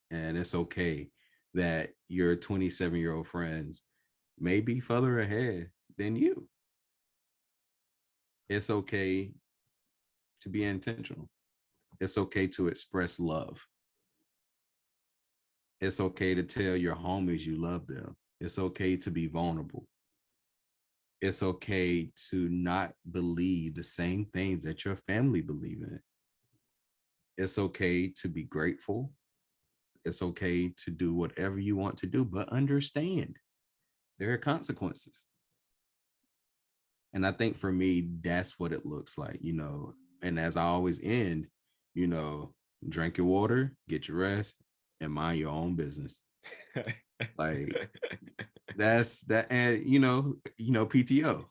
and it's okay that your 27-year-old friends may be further ahead than you. It's okay to be intentional. It's okay to express love. It's okay to tell your homies you love them. It's okay to be vulnerable. It's okay to not believe the same things that your family believe in. It's okay to be grateful. It's okay to do whatever you want to do, but understand there are consequences. And I think for me, that's what it looks like, And as I always end, drink your water, get your rest, and mind your own business. Like that's that, and PTO.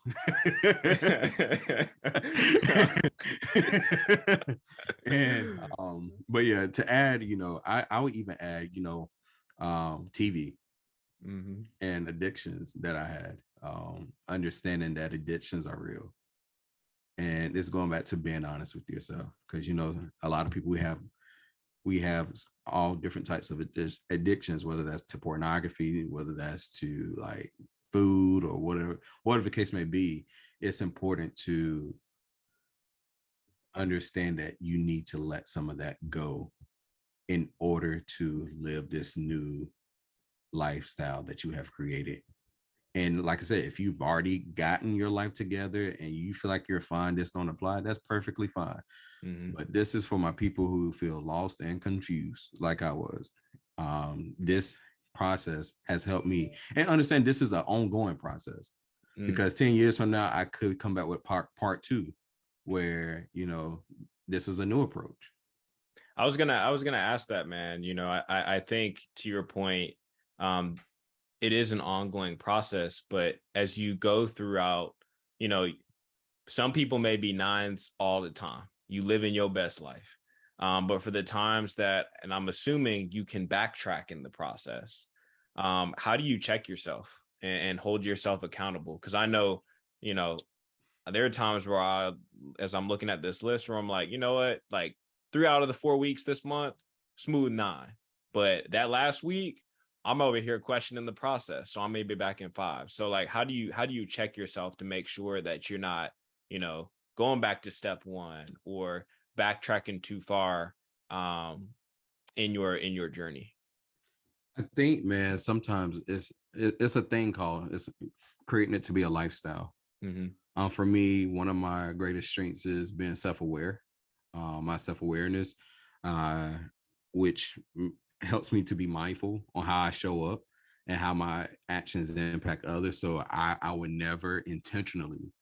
And but yeah, to add, I would even add, TV Mm-hmm. and addictions that I had, understanding that addictions are real. And it's going back to being honest with yourself, because a lot of people, we have all different types of addictions, whether that's to pornography, whether that's to like food or whatever the case may be. It's important to understand that you need to let some of that go in order to live this new lifestyle that you have created. And like I said, if you've already gotten your life together and you feel like you're fine, this don't apply, that's perfectly fine. Mm-hmm. But this is for my people who feel lost and confused, like I was. This process has helped me, and understand this is an ongoing process, because 10 years from now, I could come back with part two, where, this is a new approach. I was gonna ask that, man. I think, to your point, it is an ongoing process, but as you go throughout, some people may be nines all the time. You live in your best life. But for the times that, and I'm assuming you can backtrack in the process, how do you check yourself and hold yourself accountable? Because I know, there are times where as I'm looking at this list, where I'm like, you know what, like 3 out of the 4 weeks this month, smooth 9. But that last week, I'm over here questioning the process. So I may be back in 5. So like, how do you check yourself to make sure that you're not, going back to step 1 or backtracking too far, in your journey? I think, man, sometimes it's a thing called it's creating it to be a lifestyle. Mm-hmm. For me, one of my greatest strengths is being self-aware. My self-awareness, uh, which helps me to be mindful on how I show up and how my actions impact others. So I would never intentionally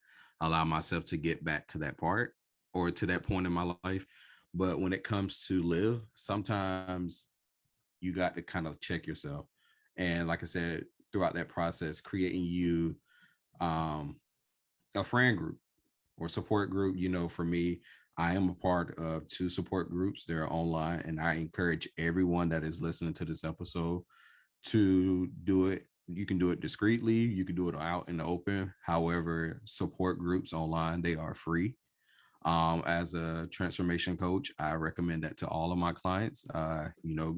allow myself to get back to that part or to that point in my life. But when it comes to live, sometimes you got to kind of check yourself. And like I said, throughout that process, creating you um, a friend group or support group. For me, I am a part of 2 support groups. They're online, and I encourage everyone that is listening to this episode to do it. You can do it discreetly. You can do it out in the open. However, support groups online, they are free. As a transformation coach, I recommend that to all of my clients.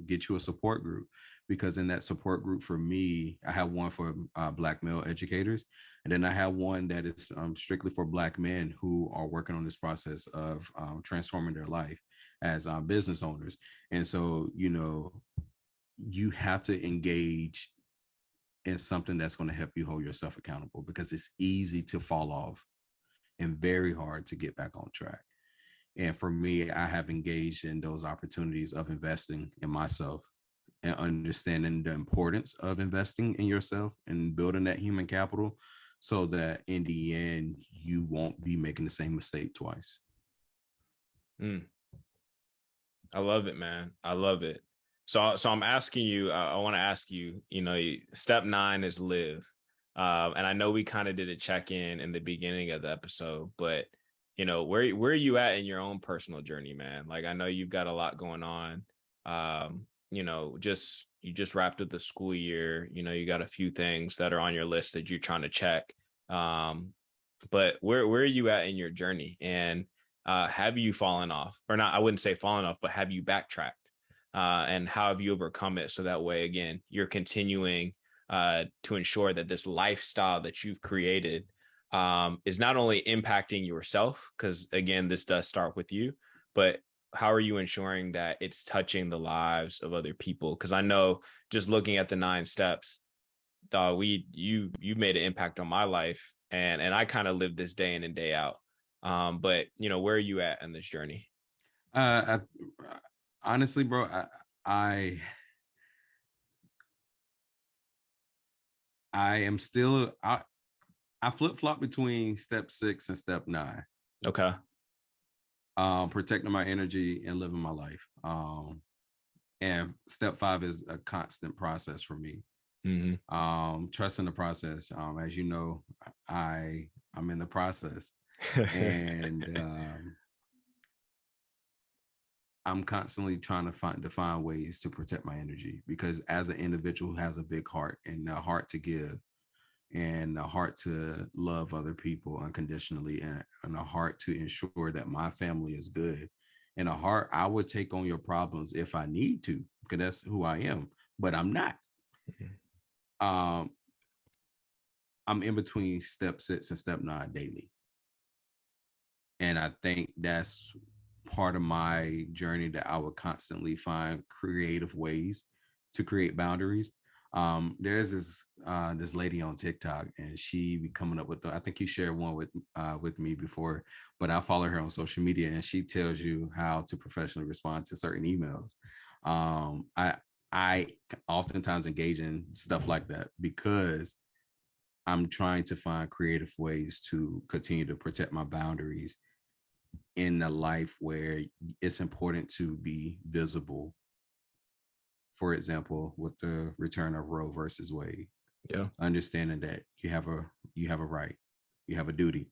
Get you a support group, because in that support group, for me, I have one for Black male educators, and then I have one that is strictly for Black men who are working on this process of transforming their life as business owners. And so, you have to engage in something that's going to help you hold yourself accountable, because it's easy to fall off and very hard to get back on track. And for me, I have engaged in those opportunities of investing in myself and understanding the importance of investing in yourself and building that human capital, so that in the end, you won't be making the same mistake twice. I love it, man. I love it. So I'm asking you, I want to ask you, step 9 is live. And I know we kind of did a check-in in the beginning of the episode, but where are you at in your own personal journey, man? Like, I know you've got a lot going on. You just wrapped up the school year, you got a few things that are on your list that you're trying to check. But where are you at in your journey? And have you fallen off, or not? I wouldn't say fallen off, but have you backtracked? And how have you overcome it? So that way, again, you're continuing to ensure that this lifestyle that you've created is not only impacting yourself, because again, this does start with you, but how are you ensuring that it's touching the lives of other people? Because I know, just looking at the 9 steps, you made an impact on my life, and I kind of live this day in and day out. But where are you at in this journey? I, honestly, bro, I am still I flip flop between step 6 and step 9. Okay. Protecting my energy and living my life. And step 5 is a constant process for me. Trusting the process. As you know, I'm in the process, and I'm constantly trying to find ways to protect my energy, because as an individual who has a big heart and a heart to give and a heart to love other people unconditionally, and a heart to ensure that my family is good, and a heart, I would take on your problems if I need to, because that's who I am, but I'm not. I'm in between step 6 and step 9 daily. And I think that's part of my journey, that I would constantly find creative ways to create boundaries. There's this lady on TikTok, and she be coming up with I think you shared one with me before, but I follow her on social media, and she tells you how to professionally respond to certain emails. I oftentimes engage in stuff like that, because I'm trying to find creative ways to continue to protect my boundaries in a life where it's important to be visible. For example, with the return of Roe versus Wade, understanding that you have a right, you have a duty,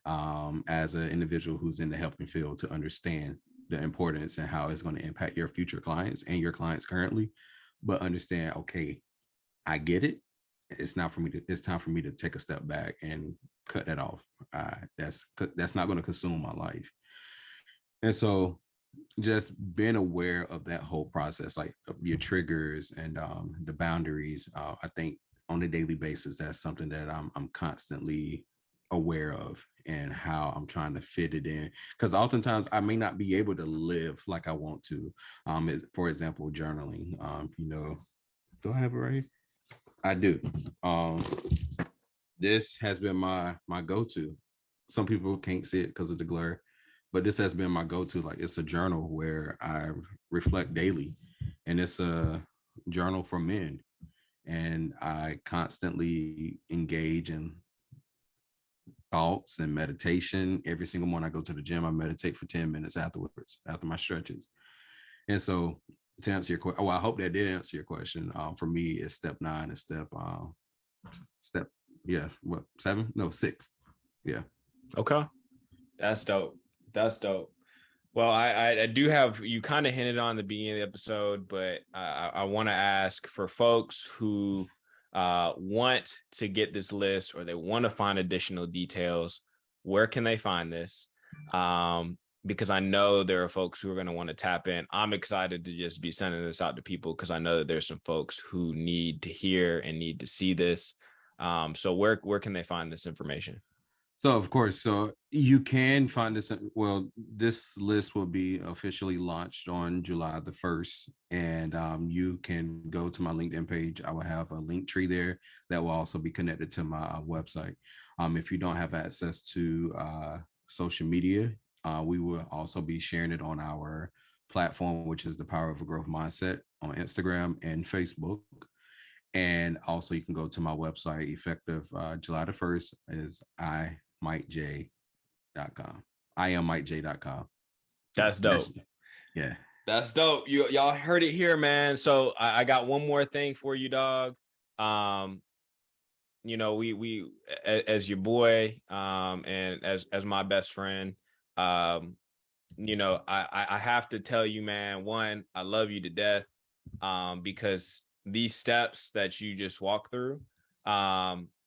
as an individual who's in the helping field, to understand the importance and how it's going to impact your future clients and your clients currently, but understand, okay, I get it. It's time for me to take a step back and cut that off. That's not going to consume my life. And so, just being aware of that whole process, like your triggers and the boundaries, I think on a daily basis, that's something that I'm constantly aware of and how I'm trying to fit it in. Because oftentimes I may not be able to live like I want to. For example, journaling. Do I have it right here? I do. Um, this has been my go-to. Some people can't see it because of the glare, but this has been my go-to. Like, it's a journal where I reflect daily, and it's a journal for men. And I constantly engage in thoughts and meditation. Every single morning I go to the gym, I meditate for 10 minutes afterwards, after my stretches. And so, to answer your question, I hope that did answer your question. For me, it's step 9 and step, yeah, what, 7? No, 6. Yeah. Okay. That's dope. That's dope. Well, I do have, you kind of hinted on the beginning of the episode, but I want to ask for folks who want to get this list or they want to find additional details, where can they find this? Because I know there are folks who are going to want to tap in. I'm excited to just be sending this out to people because I know that there's some folks who need to hear and need to see this. So where can they find this information? So, of course, so you can find this. Well, this list will be officially launched on July the 1st. And you can go to my LinkedIn page. I will have a link tree there that will also be connected to my website. If you don't have access to social media, we will also be sharing it on our platform, which is the Power of a Growth Mindset, on Instagram and Facebook. And also, you can go to my website, effective July the 1st, is imikej.com. IamMikeJ.com. That's dope. Yeah. That's dope. Y'all heard it here, man. So I got one more thing for you, dog. We as your boy, and as my best friend, I have to tell you, man, one, I love you to death, because these steps that you just walked through,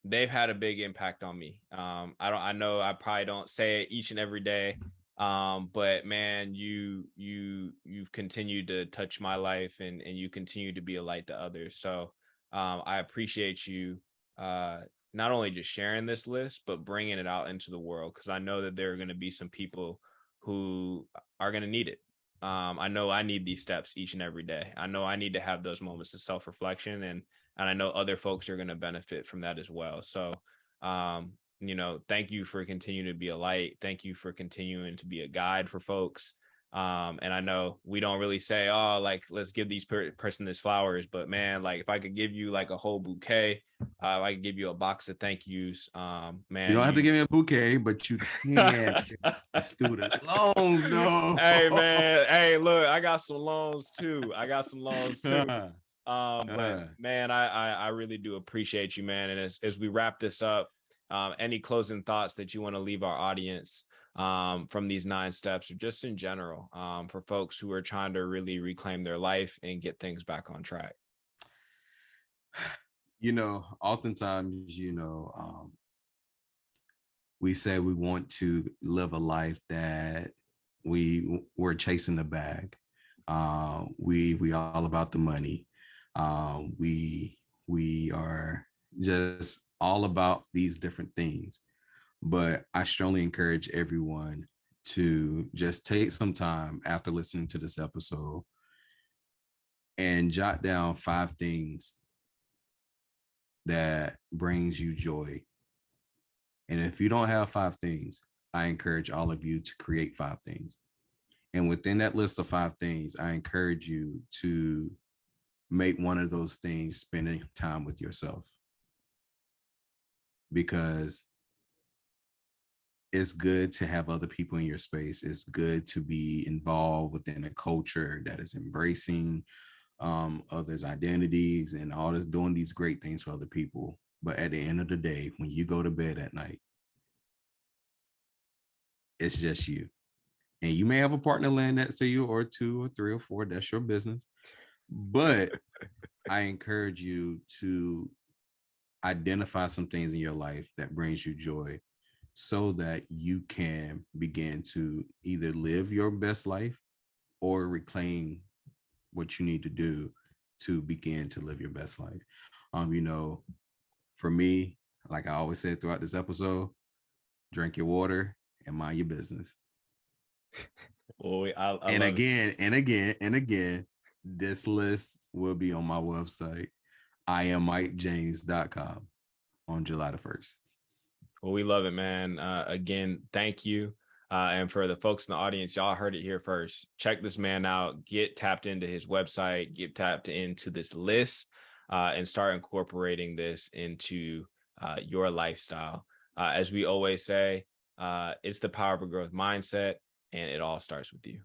they've had a big impact on me. I know I probably don't say it each and every day, but man, you've continued to touch my life, and you continue to be a light to others. So I appreciate you, not only just sharing this list, but bringing it out into the world, because I know that there are going to be some people who are going to need it. I know I need these steps each and every day. I know I need to have those moments of self-reflection, and I know other folks are going to benefit from that as well. So, thank you for continuing to be a light. Thank you for continuing to be a guide for folks. And I know we don't really say, oh, like, let's give these person this flowers, but man, like, if I could give you like a whole bouquet, I could give you a box of thank yous. Man, you don't have to give me a bouquet, but you can. Student loans, though. Hey, man. Hey, look, I got some loans too. But man, I really do appreciate you, man. And as we wrap this up, any closing thoughts that you want to leave our audience, from these 9 steps, or just in general, for folks who are trying to really reclaim their life and get things back on track? Oftentimes, we say we want to live a life that we're chasing the bag. We all about the money. We are just all about these different things. But I strongly encourage everyone to just take some time after listening to this episode and jot down 5 things that brings you joy. And if you don't have 5 things, I encourage all of you to create 5 things. And within that list of 5 things, I encourage you to make one of those things spending time with yourself. Because it's good to have other people in your space. It's good to be involved within a culture that is embracing others' identities and all this, doing these great things for other people. But at the end of the day, when you go to bed at night, it's just you. And you may have a partner laying next to you, or 2 or 3 or 4. That's your business. But I encourage you to identify some things in your life that brings you joy, so that you can begin to either live your best life or reclaim what you need to do to begin to live your best life. For me, like I always said throughout this episode, drink your water, and mind your business. Well, I And love it. again, and again, and again, this list will be on my website, IamMikeJames.com on July the 1st. Well, we love it, man. Again, thank you. And for the folks in the audience, y'all heard it here first. Check this man out. Get tapped into his website. Get tapped into this list, and start incorporating this into your lifestyle. As we always say, it's the power of a growth mindset, and it all starts with you.